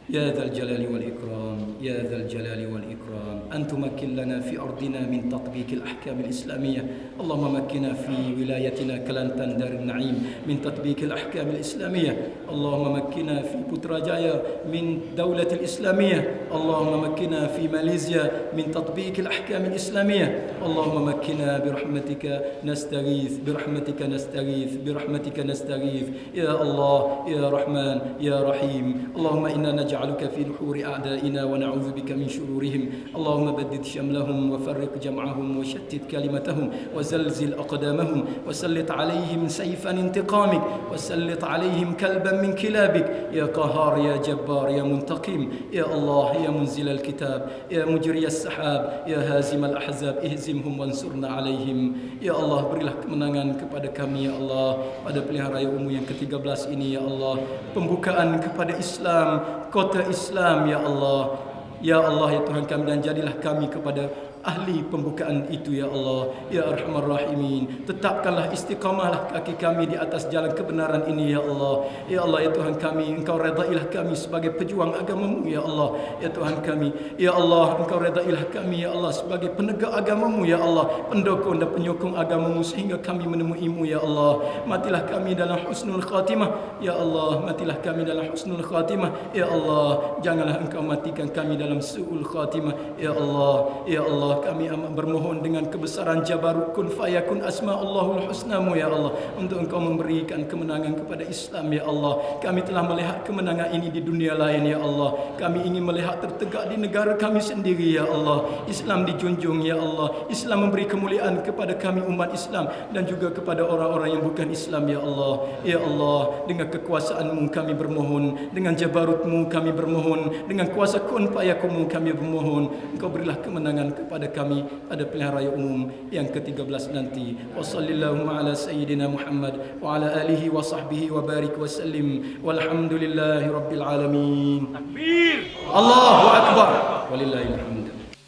يا ذا الجلال والإكرام يا ذا الجلال والإكرام أن تمكن لنا في أرضنا من تطبيق الأحكام الإسلامية. اللهم مكنا في ولايتنا كلانتان دار النعيم من تطبيق الأحكام الإسلامية. اللهم مكنا في بوتراجايا من دولة الإسلامية. اللهم مكنا في ماليزيا من تطبيق الأحكام الإسلامية. اللهم مكنا برحمتك نستغيث برحمتك نستغيث برحمتك نستغيث يا الله يا رحمن يا رحيم. اللهم إنا نجعلك في نحور أعدائنا ونعوذ بك من شرورهم. اللهم بدد شملهم وفرق جمعهم وشتت كلمتهم وزلزل أقدامهم وسلط عليهم سيفا انتقامك وسلط عليهم كلبا من كلابك يا قهار يا جبار يا منتقم يا الله يا منزل الكتاب يا مجري السحاب يا هازم الأحزاب اهزمهم وانصرنا عليهم. Ya Allah, berilah kemenangan kepada kami ya Allah pada pilihan raya umum yang ke-13 ini ya Allah. Pembukaan kepada Islam, kota Islam ya Allah. Ya Allah, ya Tuhan kami, dan jadilah kami kepada ahli pembukaan itu ya Allah, ya Arhamar Rahimin. Tetapkanlah istiqamahlah kaki kami di atas jalan kebenaran ini ya Allah. Ya Allah, ya Tuhan kami, Engkau redailah kami sebagai pejuang agamamu ya Allah. Ya Tuhan kami, ya Allah, Engkau redailah kami ya Allah sebagai penegak agamamu ya Allah, pendukung dan penyokong agamamu sehingga kami menemuimu ya Allah. Matilah kami dalam husnul khatimah ya Allah, matilah kami dalam husnul khatimah ya Allah. Janganlah Engkau matikan kami dalam su'ul khatimah ya Allah. Ya Allah, kami amat bermohon dengan kebesaran Jabarut kun fayakun asma'ullahul husnamu ya Allah, untuk Engkau memberikan kemenangan kepada Islam ya Allah. Kami telah melihat kemenangan ini di dunia lain ya Allah. Kami ingin melihat tertegak di negara kami sendiri ya Allah. Islam dijunjung ya Allah. Islam memberi kemuliaan kepada kami umat Islam dan juga kepada orang-orang yang bukan Islam ya Allah. Ya Allah, dengan kekuasaan-Mu kami bermohon, dengan Jabarut-Mu kami bermohon, dengan kuasa kun fayakun-Mu kami bermohon, Engkau berilah kemenangan kepada kami pada pilihan raya umum yang ke-13 nanti. Wa sallallahu ala sayyidina Muhammad wa ala alihi wa sahbihi wa barik wa sallim. Walhamdulillahi rabbil alamin. Takbir. Allahu akbar. Walillahil hamd.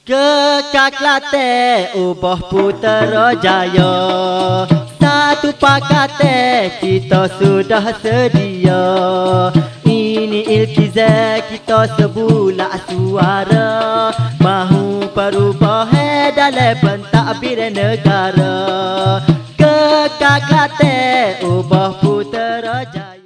Kekak Kelantan ubah Putrajaya, satu pakate kita sudah sedia. Ini iltizam kita sebulat suara, mahu perubahan dalam pentadbir negara.